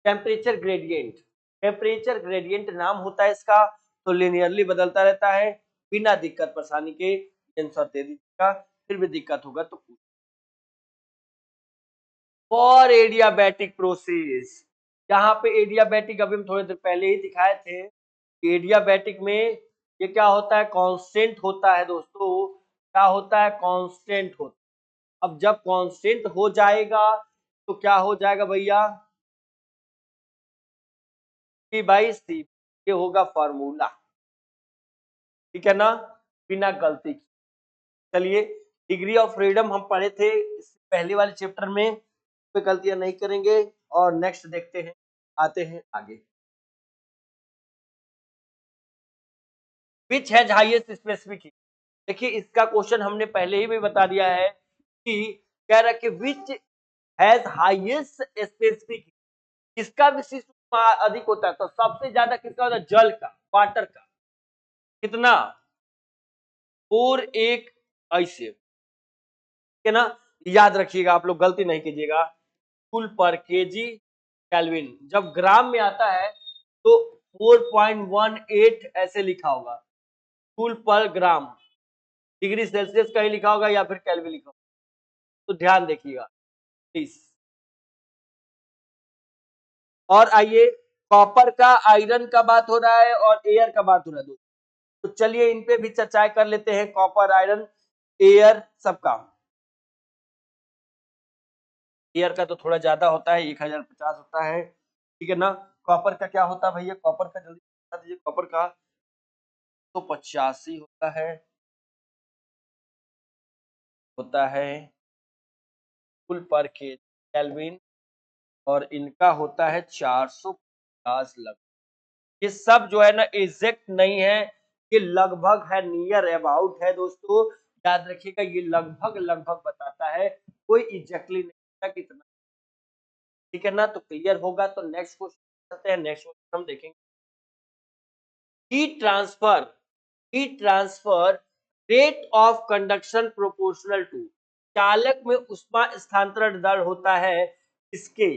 टेम्परेचर ग्रेडियंट, टेम्परेचर ग्रेडियंट नाम होता है इसका। तो लिनियरली बदलता रहता है बिना दिक्कत परेशानी के। आंसर दे दीजिएगा, फिर भी दिक्कत होगा तो पूछ। फॉर एडियाबैटिक प्रोसेस, यहाँ पे एडियाबैटिक अभी हम थोड़ी देर पहले ही दिखाए थे। एडियाबैटिक में ये क्या होता है, कांस्टेंट होता है दोस्तों। क्या होता है, कांस्टेंट होता है। अब जब कांस्टेंट हो जाएगा तो क्या हो जाएगा भैया, पी बाई सी, ये होगा फॉर्मूला, ठीक है ना, बिना गलती की। चलिए डिग्री ऑफ फ्रीडम हम पढ़े थे इससे पहले वाले चैप्टर में, पे गलतियां नहीं करेंगे। और नेक्स्ट देखते हैं, आते हैं आगे। Which has highest specific heat, देखिए इसका क्वेश्चन हमने पहले ही भी बता दिया है कि कह रहा है कि which has highest specific heat, किसका विशिष्ट ऊष्मा अधिक होता है। तो सबसे ज्यादा किसका होता है, जल का, वाटर का। कितना, 4 ऐसे, ठीक है ना। याद रखिएगा, आप लोग गलती नहीं कीजिएगा। जूल पर केजी केल्विन, जब ग्राम में आता है तो 4.18 ऐसे लिखा होगा, जूल पर ग्राम। डिग्री सेल्सियस कहीं लिखा होगा या फिर केल्विन लिखा होगा, तो ध्यान देखिएगा प्लीज। और आइए, कॉपर का, आयरन का बात हो रहा है और एयर का बात हो रहा है दोस्तों। तो चलिए इन पे भी चर्चाएं कर लेते हैं, कॉपर, आयरन, एयर सबका। एयर का तो थोड़ा ज्यादा होता है, 1050 होता है, ठीक है ना। कॉपर का क्या होता है भैया, कॉपर का जल्दी बता दीजिए। कॉपर का तो 85 होता है कुल पर के केल्विन। और इनका होता है 450 लगभग। ये सब जो है ना एग्जैक्ट नहीं है, ये लगभग है, नियर अबाउट है दोस्तों। याद रखिएगा ये लगभग लगभग बताता है, कोई एग्जैक्टली नहीं कितना। ठीक है ना। तो क्लियर होगा। तो नेक्स्ट क्वेश्चन करते हैं। नेक्स्ट क्वेश्चन हम देखेंगे heat transfer rate of conduction proportional to, चालक में ऊष्मा स्थानांतरण दर होता है इसके।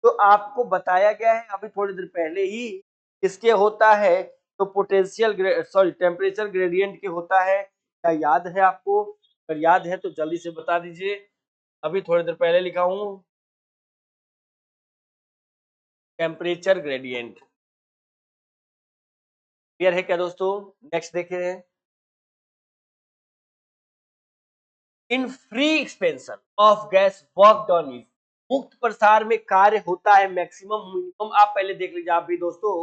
तो आपको बताया गया है अभी थोड़ी देर पहले ही, इसके होता है तो टेम्परेचर ग्रेडियंट के होता है। क्या याद है आपको? अगर याद है तो जल्दी से बता दीजिए। अभी थोड़ी देर पहले लिखा हूं टेम्परेचर ग्रेडियंट। क्लियर है क्या दोस्तों? नेक्स्ट देख रहे हैं, in free expansion of gas work done is, मुक्त प्रसार में कार्य होता है मैक्सिमम मिनिमम। आप पहले देख लीजिए आप भी दोस्तों,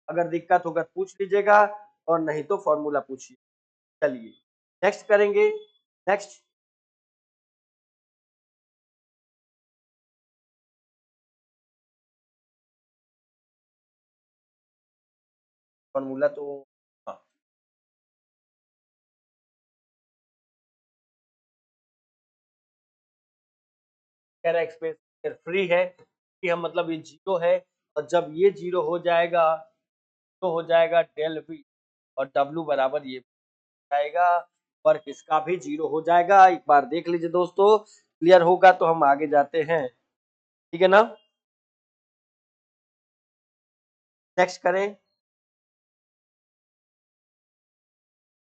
अगर दिक्कत होगा पूछ लीजिएगा और नहीं तो फॉर्मूला पूछिए। चलिए नेक्स्ट करेंगे। नेक्स्ट फॉर्मूला तो हाँ, कह रहा एक्सपेंशन फ्री है कि हम मतलब ये जीरो है, और जब ये जीरो हो जाएगा तो हो जाएगा डेल वी, और डब्ल्यू बराबर ये जाएगा, वर्क इसका भी जीरो हो जाएगा। एक बार देख लीजिए दोस्तों, क्लियर होगा तो हम आगे जाते हैं। ठीक है ना। नेक्स्ट करें,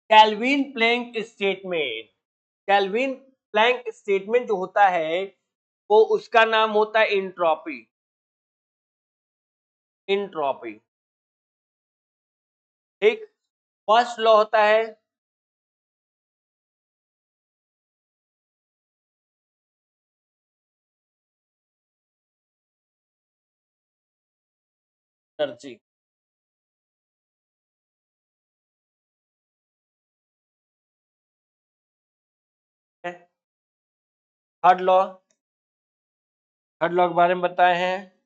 Kelvin Planck statement. Kelvin Planck statement जो होता है वो उसका नाम होता है इंट्रोपी। इंट्रोपी, ठीक। फर्स्ट लॉ होता है energy, third law, third law के बारे में बताए हैं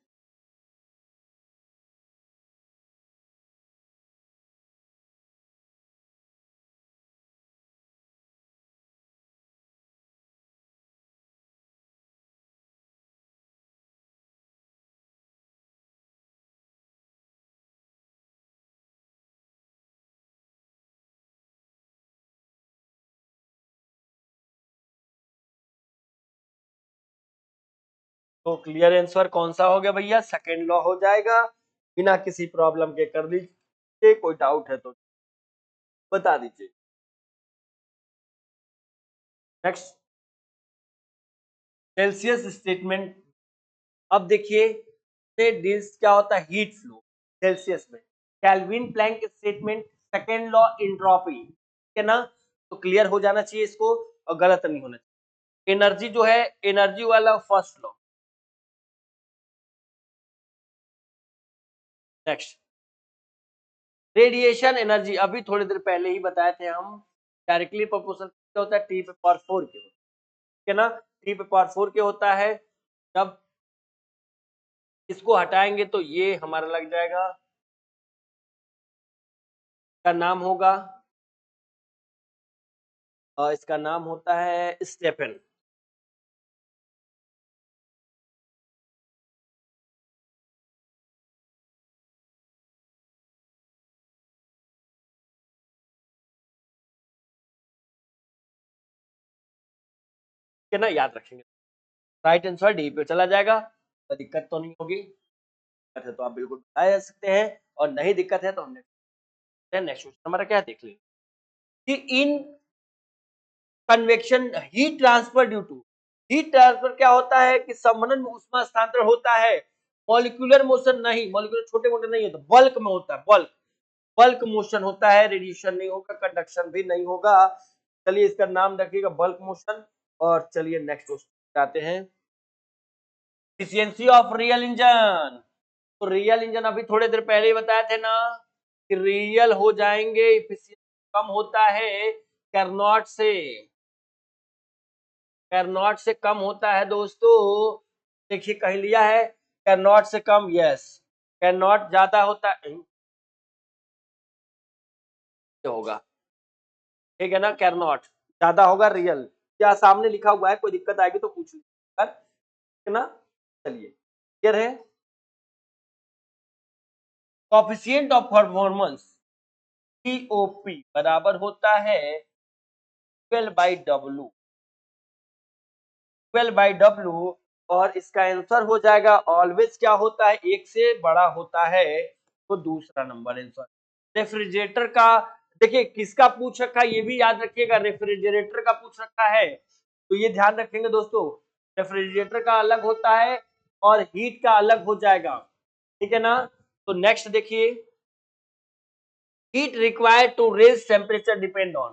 तो क्लियर आंसर कौन सा हो गया भैया? सेकेंड लॉ हो जाएगा। बिना किसी प्रॉब्लम के कर लीजिए, कोई डाउट है तो बता दीजिए। Next, Celsius statement. अब देखिए डील्स क्या होता है हीट फ्लो सेल्सियस में, Kelvin Planck statement, second law entropy, ठीक है ना। तो क्लियर हो जाना चाहिए इसको, और गलत नहीं होना चाहिए। एनर्जी जो है, एनर्जी वाला first law. Next, radiation energy, अभी थोड़ी देर पहले ही बताए थे हम, डायरेक्टली प्रोपोर्शनल होता है टी पे पावर 4 के, ठीक है ना। टी पे पावर 4 के होता है। जब इसको हटाएंगे तो ये हमारा लग जाएगा, का नाम होगा, इसका नाम होता है स्टेफन। ठीक है ना, याद रखेंगे। राइट आंसर डी पे चला जाएगा, तो दिक्कत तो नहीं होगी। दिक्कत है तो आप बिल्कुल बता जा सकते हैं, और नहीं दिक्कत है तो हमने नेक्स्ट क्वेश्चन हमारा क्या देख लें कि in convection heat transfer due to, heat transfer क्या होता है कि संवहन में ऊष्मा स्थानांतरण होता है, मॉलिक्यूलर मोशन नहीं, मॉलिक्यूलर छोटे मोटे नहीं है, तो बल्क में होता है, बल्क बल्क मोशन होता है, रेडिएशन नहीं होगा, कंडक्शन भी नहीं होगा। चलिए इसका नाम रखिएगा बल्क मोशन। और चलिए नेक्स्ट क्वेश्चन आते हैं, एफिशिएंसी ऑफ रियल इंजन। तो रियल इंजन अभी थोड़ी देर पहले ही बताए थे ना कि रियल हो जाएंगे, एफिशिएंसी कम होता है कैरनॉट से, कैरनॉट से कम होता है दोस्तों। देखिए कहीं लिया है कैरनॉट से कम, यस, कैरनॉट ज्यादा होता है होगा, ठीक है ना, कैरनॉट ज्यादा होगा रियल, या सामने लिखा हुआ है, कोई दिक्कत आएगी तो पूछ लीजिए, ठीक है ना। चलिए क्लियर है? कोफिशिएंट ऑफ परफॉर्मेंस COP बराबर होता है 12/W, 12/W, और इसका आंसर हो जाएगा ऑलवेज क्या होता है, एक से बड़ा होता है तो दूसरा नंबर आंसर। रेफ्रिजरेटर का देखिए किसका पूछ रखा है ये भी याद रखिएगा, रेफ्रिजरेटर का पूछ रखा है तो ये ध्यान रखेंगे दोस्तों, रेफ्रिजरेटर का अलग होता है और हीट का अलग हो जाएगा, ठीक है ना। तो नेक्स्ट देखिए, heat required to raise temperature depend on,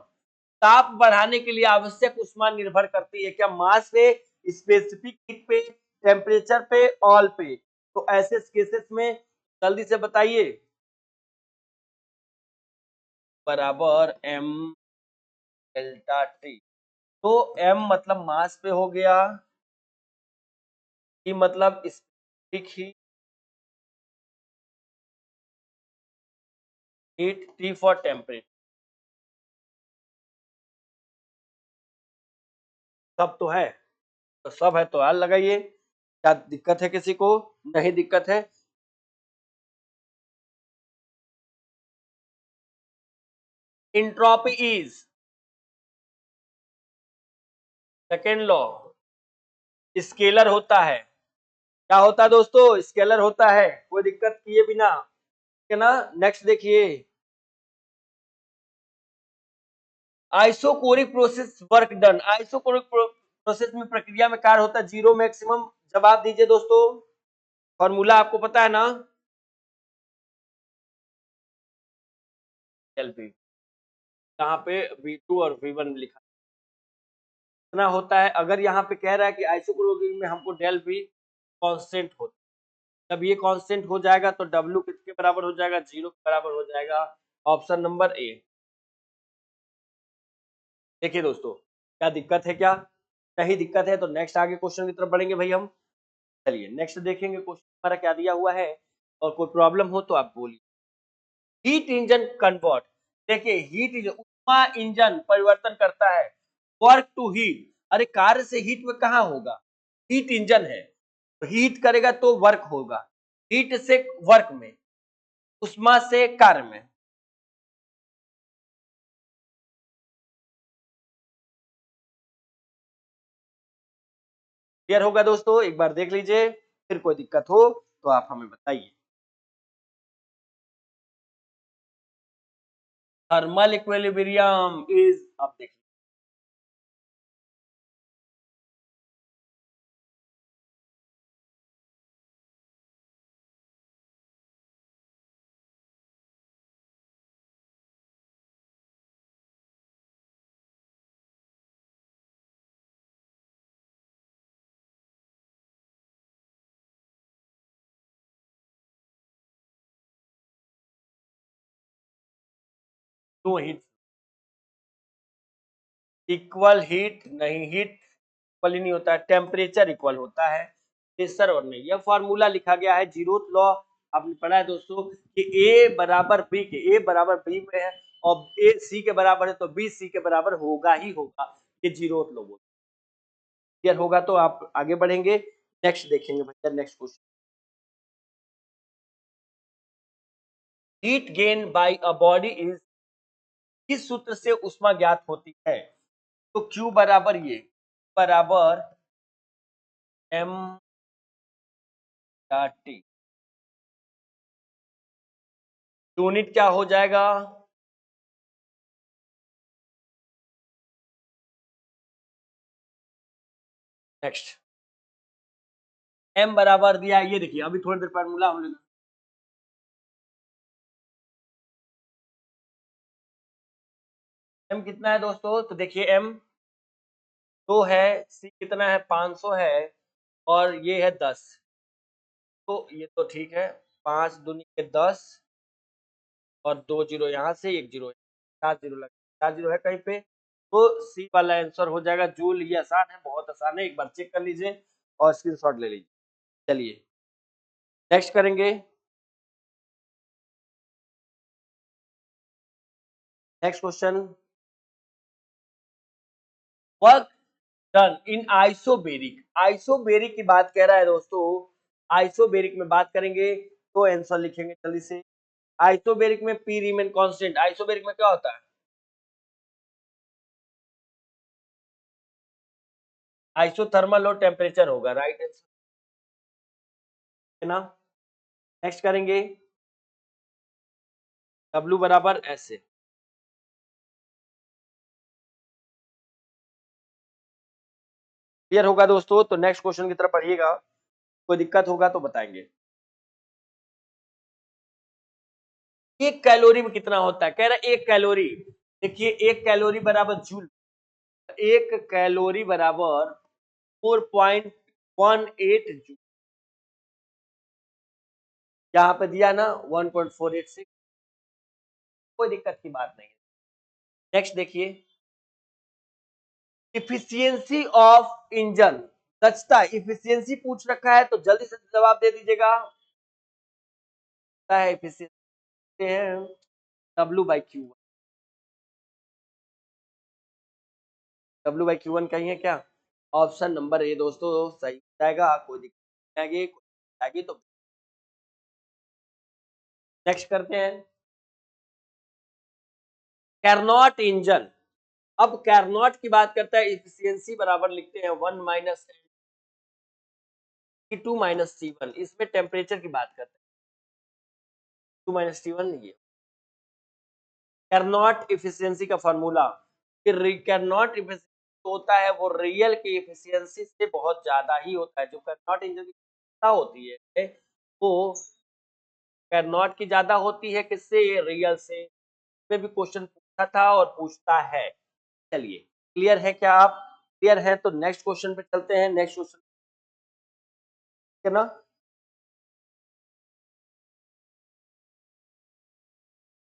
ताप बढ़ाने के लिए आवश्यक ऊष्मा निर्भर करती है क्या, मास पे, स्पेसिफिक हीट पे, टेम्परेचर पे, ऑल पे। तो ऐसे केसेस में जल्दी से बताइए, बराबर एम डेल्टा टी। तो एम मतलब मास पे हो गया, टी मतलब specific heat, T for temperature. सब तो है, तो सब है तो आल लगाइए, क्या दिक्कत है किसी को, नहीं दिक्कत है। Entropy is second law, scalar होता है, क्या होता है दोस्तों, स्केलर होता है, कोई दिक्कत किए बिना, ठीक है ना। नेक्स्ट देखिए, isochoric process work done, isochoric process में प्रक्रिया में कार्य होता है जीरो मैक्सिमम, जवाब दीजिए दोस्तों, फॉर्मूला आपको पता है ना, एलपी, यहाँ पे V2 और V1 लिखा इतना होता है। अगर यहाँ पे कह रहा है कि आइसोकोरिक में हमको डेल V कांस्टेंट होता है, जब ये कांस्टेंट हो जाएगा तो W किसके बराबर हो जाएगा, 0 के बराबर हो जाएगा, ऑप्शन नंबर ए। देखिए दोस्तों, क्या दिक्कत है क्या, नहीं दिक्कत है तो नेक्स्ट आगे क्वेश्चन की तरफ बढ़ेंगे भाई हम। चलिए नेक्स्ट देखेंगे क्वेश्चन हमारा क्या दिया हुआ है, और कोई प्रॉब्लम हो तो आप बोलिए। हीट इंजन कन्वर्ट, देखिए हीट इंजन ऊष्मा इंजन परिवर्तन करता है वर्क टू हीट, अरे कार्य से हीट में कहाँ होगा, हीट इंजन है तो हीट करेगा तो वर्क होगा, हीट से वर्क में, ऊष्मा से कार्य में। क्लियर होगा दोस्तों, एक बार देख लीजिए, फिर कोई दिक्कत हो तो आप हमें बताइए। थर्मल इक्विलिब्रियम इज, अब देखिए टू हीट, इक्वल हीट नहीं, हीट इक्वल ही नहीं होता है, टेम्परेचर इक्वल होता है, प्रेशर और नहीं। यह फॉर्मूला लिखा गया है जीरोथ लॉ, आपने पढ़ा है दोस्तों कि ए बराबर बी के, ए बराबर बी में है और ए सी के बराबर है तो बी सी के बराबर होगा ही होगा, ये जीरोथ लॉ बोलते। क्लियर होगा तो आप आगे बढ़ेंगे, नेक्स्ट देखेंगे भैया, next question, heat gain by a body is, किस सूत्र से ऊष्मा ज्ञात होती है, तो क्यू बराबर ये बराबर एम टी, यूनिट क्या हो जाएगा, नेक्स्ट एम बराबर दिया है, ये देखिए अभी थोड़ी देर फार्मूला हम लोग, एम कितना है दोस्तों, तो देखिए एम 2 है, सी कितना है 500 है, और ये है 10, तो ये तो ठीक है, 5 दूनी के 10 और 2 जीरो यहाँ से, 1 जीरो, 4 जीरो लगा, 4 जीरो है कहीं पे, तो सी वाला आंसर हो जाएगा जूल। ये आसान है, बहुत आसान है, एक बार चेक कर लीजिए और स्क्रीनशॉट ले लीजिए। चलिए नेक्स्ट करेंगे, नेक्स्ट क्वेश्चन, वर्क डन इन आइसोबेरिक, आइसोबेरिक की बात कह रहा है दोस्तों, आइसोबेरिक में बात करेंगे तो आंसर लिखेंगे जल्दी से। आइसोबेरिक में पी रिमेन कांस्टेंट। आइसोबेरिक में क्या होता है? आइसोथर्मल और टेम्परेचर होगा, राइट आंसर है ना। नेक्स्ट करेंगे W बराबर S से। क्लियर होगा दोस्तों? तो नेक्स्ट क्वेश्चन की तरफ पढ़िएगा, कोई दिक्कत होगा तो बताएंगे। एक कैलोरी में कितना होता है? कह रहा है एक कैलोरी। देखिए एक कैलोरी बराबर जूल, एक कैलोरी बराबर 4.18 जूल। यहाँ पे दिया ना 1.486, कोई दिक्कत की बात नहीं है। नेक्स्ट देखिए, इफिशियंसी ऑफ इंजन, दक्षता, इफिशियंसी पूछ रखा है तो जल्दी से जवाब दे दीजिएगा। है इफिशियंसी है W/Q1। W/Q1 कहीं है क्या? ऑप्शन नंबर ए दोस्तों सही जाएगा, कोई दिक्कत नहीं आएगी तो। नेक्स्ट करते हैं कैरनॉट इंजन। अब कैरनॉट की बात करता है, इफिशियंसी बराबर लिखते हैं 1 माइनस T2 माइनस T1। इसमें टेम्परेचर की बात करते हैं, 2 माइनस T1 नहीं है। कैरनॉट इफिशियंसी का फॉर्मूला, कैरनॉट इफिशियंसी होता है वो रियल की इफिशियंसी से बहुत ज्यादा ही होता है। जो कैरनॉट इंजन की क्षमता होती है वो कैरनॉट की ज्यादा होती है, किससे? रियल से। इसमें भी क्वेश्चन पूछा था और पूछता है। चलिए क्लियर है क्या? आप क्लियर है तो नेक्स्ट क्वेश्चन पे चलते हैं। नेक्स्ट क्वेश्चन है ना,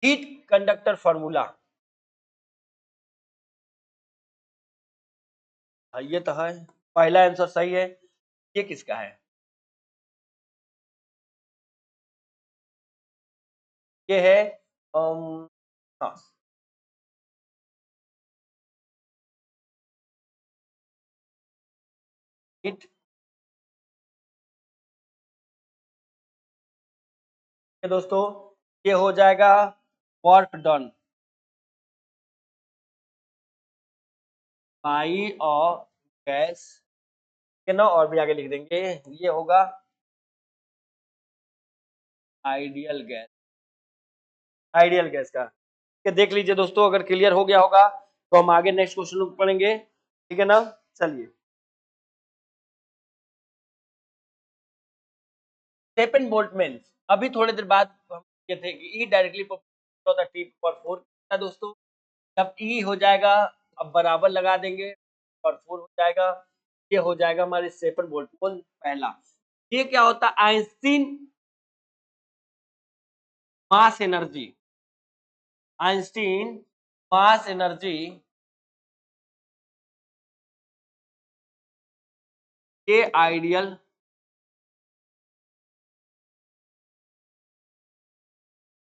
हीट कंडक्टर फॉर्मूला। ये तो है, पहला आंसर सही है। ये किसका है? ये है हाँ, हीट दोस्तों, ये हो जाएगा वर्क डन बाई और गैस के ना, और भी आगे लिख देंगे। ये होगा आइडियल गैस, आइडियल गैस का। देख लीजिए दोस्तों, अगर क्लियर हो गया होगा तो हम आगे नेक्स्ट क्वेश्चन पढ़ेंगे, ठीक है ना। चलिए स्टेफन बोल्टमैन, अभी थोड़ी देर बाद हम ये थे कि ई डायरेक्टली होता टी पर 4 दोस्तों। जब ई हो जाएगा अब बराबर लगा देंगे और 4 हो जाएगा। ये हो जाएगा हमारे स्टेफन बोल्टमैन पहला। ये क्या होता है? Einstein mass energy, Einstein mass energy के आइडियल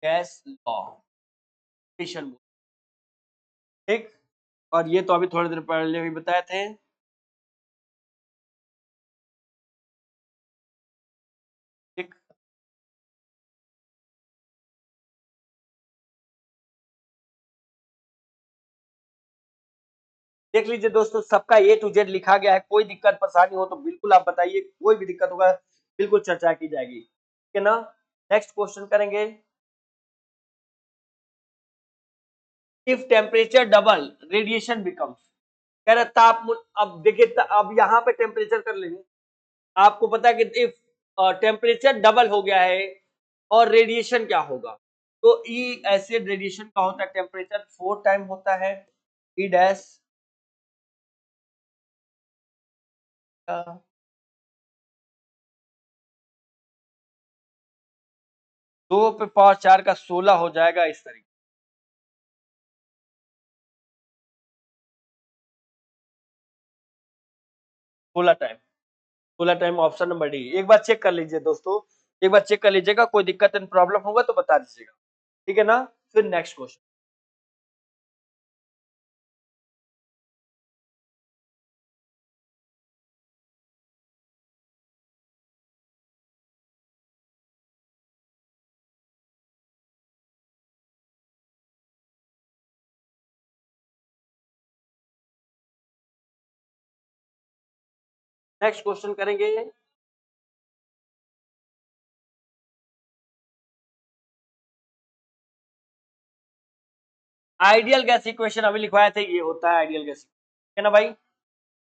गैस लॉ, ठीक। और ये तो अभी थोड़ी देर पहले भी बताए थे, ठीक। देख लीजिए दोस्तों, सबका ए टू जेड लिखा गया है। कोई दिक्कत परेशानी हो तो बिल्कुल आप बताइए, कोई भी दिक्कत होगा बिल्कुल चर्चा की जाएगी, ठीक है ना। नेक्स्ट क्वेश्चन करेंगे, if temperature double radiation becomes. कह रहा ताप, अब देखिए अब यहाँ पे टेम्परेचर कर लेंगे। आपको पता है कि इफ टेम्परेचर डबल हो गया है और रेडिएशन क्या होगा? तो ई एसिड रेडिएशन का होता है टेम्परेचर 4 टाइम होता है। ई डैश 2 पे पावर 4 का 16 हो जाएगा इस तरीके। 16 time, 16 time option number D. एक बार चेक कर लीजिए दोस्तों, एक बार चेक कर लीजिएगा, कोई दिक्कत एंड प्रॉब्लम होगा तो बता दीजिएगा, ठीक है ना। फिर नेक्स्ट क्वेश्चन, नेक्स्ट क्वेश्चन करेंगे। आइडियल गैस इक्वेशन अभी लिखवाए थे, ये होता है आइडियल गैस, है ना भाई।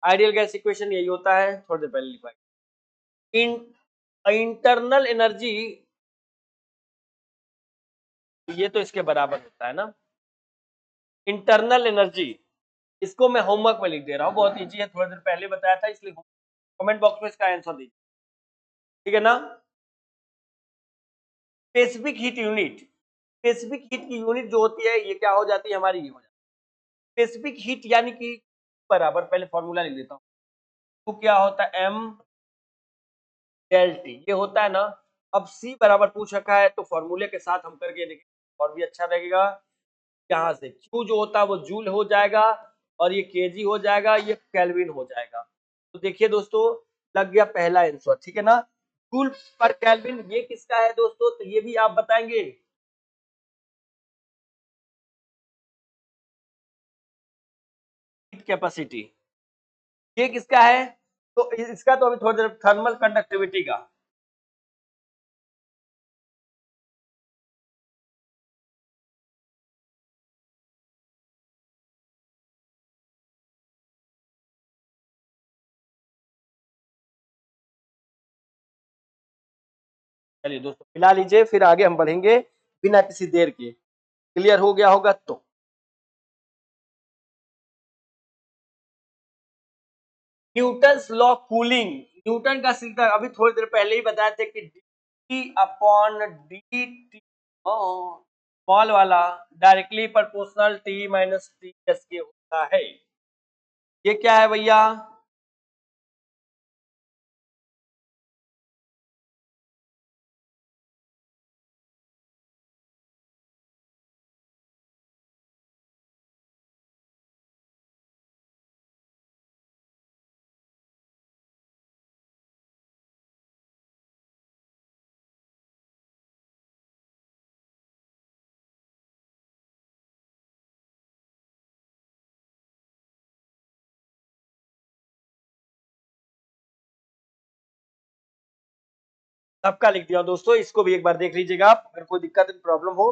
आइडियल गैस इक्वेशन यही होता है, थोड़ी देर पहले लिखवाए। इंटरनल एनर्जी, ये तो इसके बराबर होता है ना, इंटरनल एनर्जी। इसको मैं होमवर्क में लिख दे रहा हूँ, बहुत इजी है, थोड़ी देर पहले बताया था, इसलिए कमेंट बॉक्स में इसका आंसर दीजिए, ठीक है ना। Specific heat unit, specific heat की यूनिट जो होती है ये क्या हो जाती है हमारी, ये हो जाती है स्पेसिफिक हीट, यानी कि बराबर, पहले फॉर्मूला लिख देता हूँ। तो क्या होता है, एम डेल टी, ये होता है ना। अब सी बराबर पूछ रखा है, तो फॉर्मूले के साथ हम करके देखेंगे और भी अच्छा लगेगा। यहाँ से क्यू जो होता है वो जूल हो जाएगा, और ये केजी हो जाएगा, ये केल्विन हो जाएगा। तो देखिए दोस्तों, लग गया पहला आंसर, ठीक है ना। जूल पर केल्विन ये किसका है दोस्तों, तो ये भी आप बताएंगे। हीट कैपेसिटी ये किसका है, तो इसका तो अभी थोड़ी देर, थर्मल कंडक्टिविटी का। चलिए दोस्तों मिला लीजिए, फिर आगे हम बढ़ेंगे बिना किसी देर के। क्लियर हो गया होगा तो। न्यूटन्स लॉ कूलिंग, न्यूटन का सूत्र अभी थोड़ी देर पहले ही बताए थे कि D upon D T, small वाला directly proportional T minus T S के होता है। ये क्या है भैया, सबका लिख दिया दोस्तों, इसको भी एक बार देख लीजिएगा आप, अगर कोई दिक्कत प्रॉब्लम हो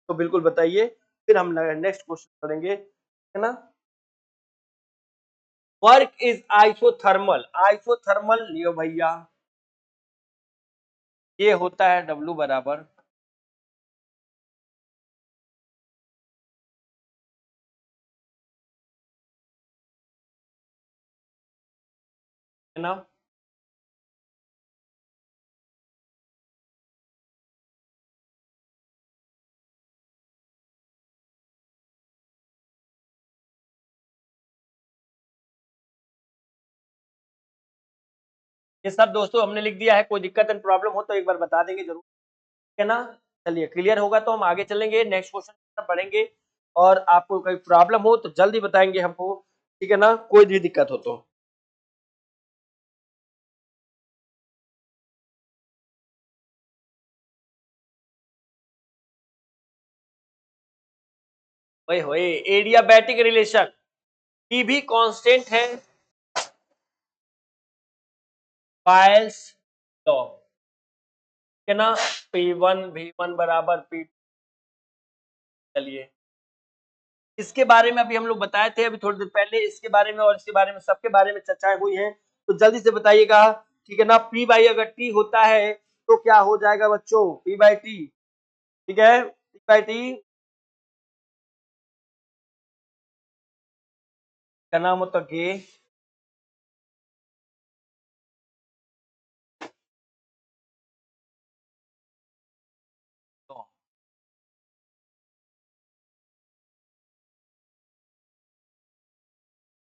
तो बिल्कुल बताइए, फिर हम नेक्स्ट क्वेश्चन करेंगे, है ना। वर्क इज आइसोथर्मल, आइसोथर्मल लियो भैया, ये होता है डब्ल्यू बराबर, है ना। ये सब दोस्तों हमने लिख दिया है, कोई दिक्कत एंड प्रॉब्लम हो तो एक बार बता देंगे जरूर, है ना। चलिए क्लियर होगा तो हम आगे चलेंगे, नेक्स्ट क्वेश्चन पढ़ेंगे, और आपको कोई प्रॉब्लम हो तो जल्दी बताएंगे हमको, ठीक है ना, कोई भी दिक्कत हो तो। वही होए एडियाबैटिक रिलेशन, पी भी कांस्टेंट है, पायल्स लॉ, है ना। P1 V1 बराबर P, चलिए इसके बारे में अभी हम लोग बताए थे अभी थोड़ी देर पहले, इसके बारे में और इसके बारे में सबके बारे में चर्चाएं हुई हैं, तो जल्दी से बताइएगा, ठीक है ना। P बाई अगर T होता है तो क्या हो जाएगा बच्चों, P बाई T, ठीक है, P बाई T का नाम होता गे,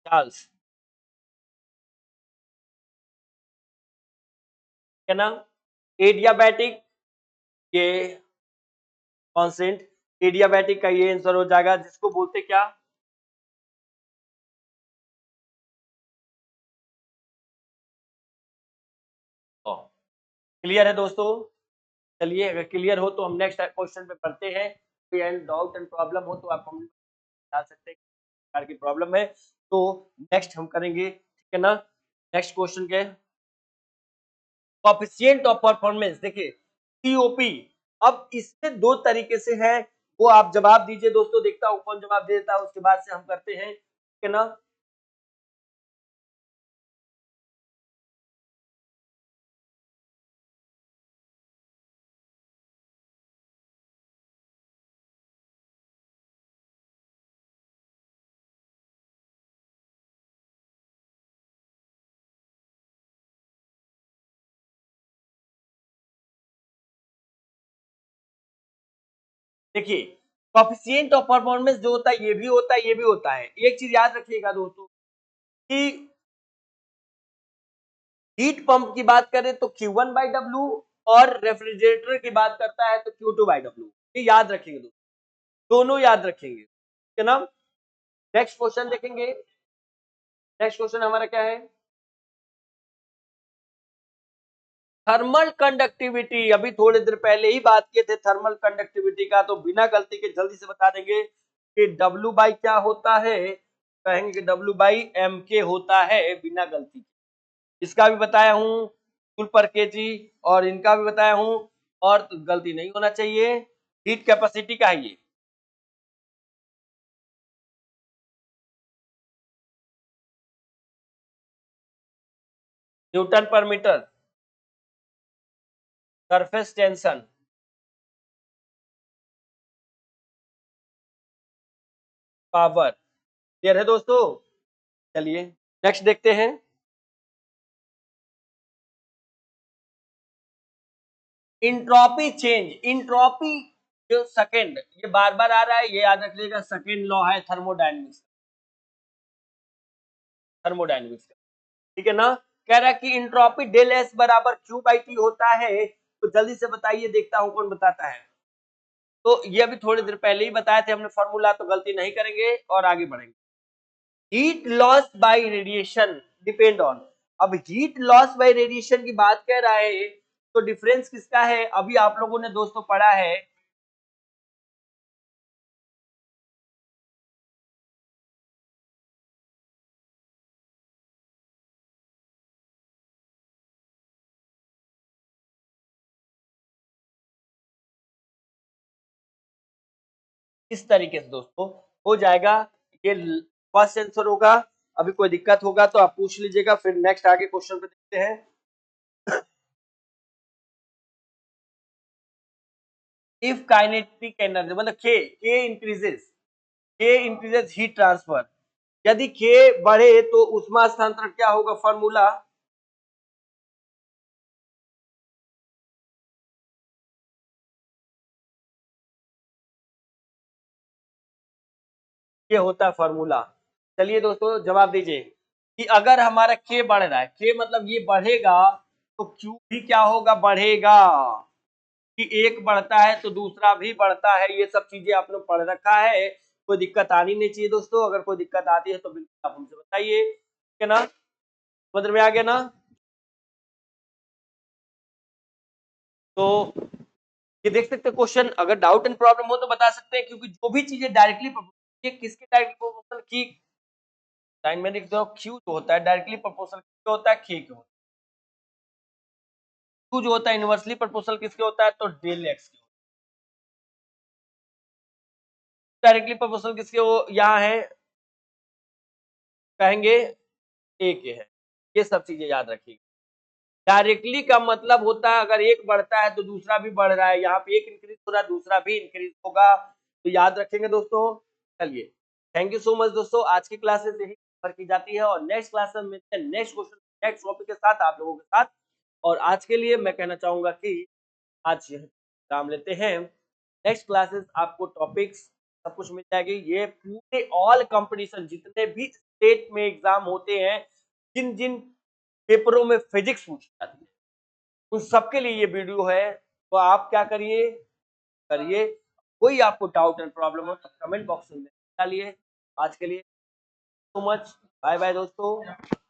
चार्ल्स, है ना। एडियाबैटिक ये कांस्टेंट, एडियाबैटिक का ये आंसर हो जाएगा, जिसको बोलते क्या, क्लियर है दोस्तों। चलिए अगर क्लियर हो तो हम नेक्स्ट क्वेश्चन पे पढ़ते हैं, कोई एंड डाउट एंड प्रॉब्लम हो तो आप हम बता सकते हैं प्रकार की प्रॉब्लम है, तो नेक्स्ट हम करेंगे, ठीक है ना। नेक्स्ट क्वेश्चन के कोएफिशिएंट ऑफ परफॉर्मेंस, देखिए सीओपी, अब इसमें दो तरीके से है, वो आप जवाब दीजिए दोस्तों, देखता हूं कौन जवाब दे देता है, उसके बाद से हम करते हैं, ठीक है ना। देखिए कोएफिशिएंट ऑफ परफॉर्मेंस जो होता है ये भी होता है, ये भी होता है। एक चीज याद रखिएगा दोस्तों कि हीट पंप की बात करें तो Q1/W, और रेफ्रिजरेटर की बात करता है तो Q2/W, ये याद रखेंगे दोस्तों, दोनों याद रखेंगे, ठीक है ना। नेक्स्ट क्वेश्चन देखेंगे, नेक्स्ट क्वेश्चन हमारा क्या है, थर्मल कंडक्टिविटी। अभी थोड़ी देर पहले ही बात किए थे थर्मल कंडक्टिविटी का, तो बिना गलती के जल्दी से बता देंगे कि W बाई क्या होता है, कहेंगे कि W बाई एम के होता है, बिना गलती के। इसका भी बताया हूं जूल पर केजी, और इनका भी बताया हूं, और तो गलती नहीं होना चाहिए। हीट कैपेसिटी का है ये, न्यूटन पर metre, surface tension, power. Clear है दोस्तों, चलिए नेक्स्ट देखते हैं। इंट्रोपी चेंज, इंट्रोपी जो सेकंड, ये बार बार आ रहा है, ये याद रख लीजिएगा, सेकंड लॉ है थर्मोडायनेमिक्स, थर्मोडायनेमिक्स, ठीक है ना। कह रहा है कि इंट्रोपी डेल एस बराबर क्यू बाई टी होता है, तो जल्दी से बताइए, देखता हूं कौन बताता है। तो ये अभी थोड़ी देर पहले ही बताए थे हमने फॉर्मूला, तो गलती नहीं करेंगे और आगे बढ़ेंगे। Heat loss by radiation depend on, अब हीट लॉस बाय रेडिएशन की बात कह रहा है, तो डिफरेंस किसका है, अभी आप लोगों ने दोस्तों पढ़ा है, इस तरीके से दोस्तों हो जाएगा, ये फर्स्ट आंसर होगा। अभी कोई दिक्कत होगा तो आप पूछ लीजिएगा, फिर नेक्स्ट आगे क्वेश्चन पे देखते हैं। इफ काइनेटिक एनर्जी मतलब के इंक्रीजेस हीट ट्रांसफर, यदि के बढ़े तो उष्मा हस्तांतरण क्या होगा, फॉर्मूला ये होता है फॉर्मूला। चलिए दोस्तों जवाब दीजिए कि अगर हमारा के बढ़ रहा है, के मतलब ये बढ़ेगा, तो क्यू भी क्या होगा, बढ़ेगा, कि एक बढ़ता है तो दूसरा भी बढ़ता है, ये सब चीजें आप लोग पढ़ रखा है, कोई दिक्कत आनी नहीं चाहिए दोस्तों, अगर कोई दिक्कत आती है तो बिल्कुल आप हमसे बताइए, ठीक है ना, समझ में आ गया ना। तो ये देख सकते हैं क्वेश्चन, अगर डाउट एंड प्रॉब्लम हो तो बता सकते हैं, क्योंकि जो भी चीजें डायरेक्टली ये किसके डायरेक्टली प्रोपोर्शनल की, डायनेमिक जो क्यू जो होता है डायरेक्टली प्रोपोर्शनल किसके होता है, के होता है, क्यू जो होता है इनवर्सली प्रोपोर्शनल किसके होता है, तो डेल एक्स के, डायरेक्टली प्रोपोर्शनल किसके हो यहाँ है, कहेंगे ए के है, ये सब चीजें याद रखिएगा। डायरेक्टली का मतलब होता है अगर एक बढ़ता है तो दूसरा भी बढ़ रहा है, यहाँ पे एक इंक्रीज हो रहा है दूसरा भी इंक्रीज होगा, तो याद रखेंगे दोस्तों। चलिए थैंक यू सो मच दोस्तों, आज की क्लासेस यही कवर की जाती है, और नेक्स्ट क्लास में मिलते हैं नेक्स्ट क्वेश्चन नेक्स्ट टॉपिक के साथ आप लोगों के साथ। और आज के लिए मैं कहना चाहूंगा कि आज काम लेते हैं, नेक्स्ट क्लासेस आपको टॉपिक्स सब कुछ मिल जाएगी, ये पूरे ऑल कंपटीशन जितने भी स्टेट में एग्जाम होते हैं, जिन जिन पेपरों में फिजिक्स पूछी जाती है, उन सबके लिए ये वीडियो है, तो आप क्या करिए, करिए, कोई आपको डाउट एंड प्रॉब्लम हो तो कमेंट बॉक्स में डालिए। आज के लिए सो मच, बाय बाय दोस्तों।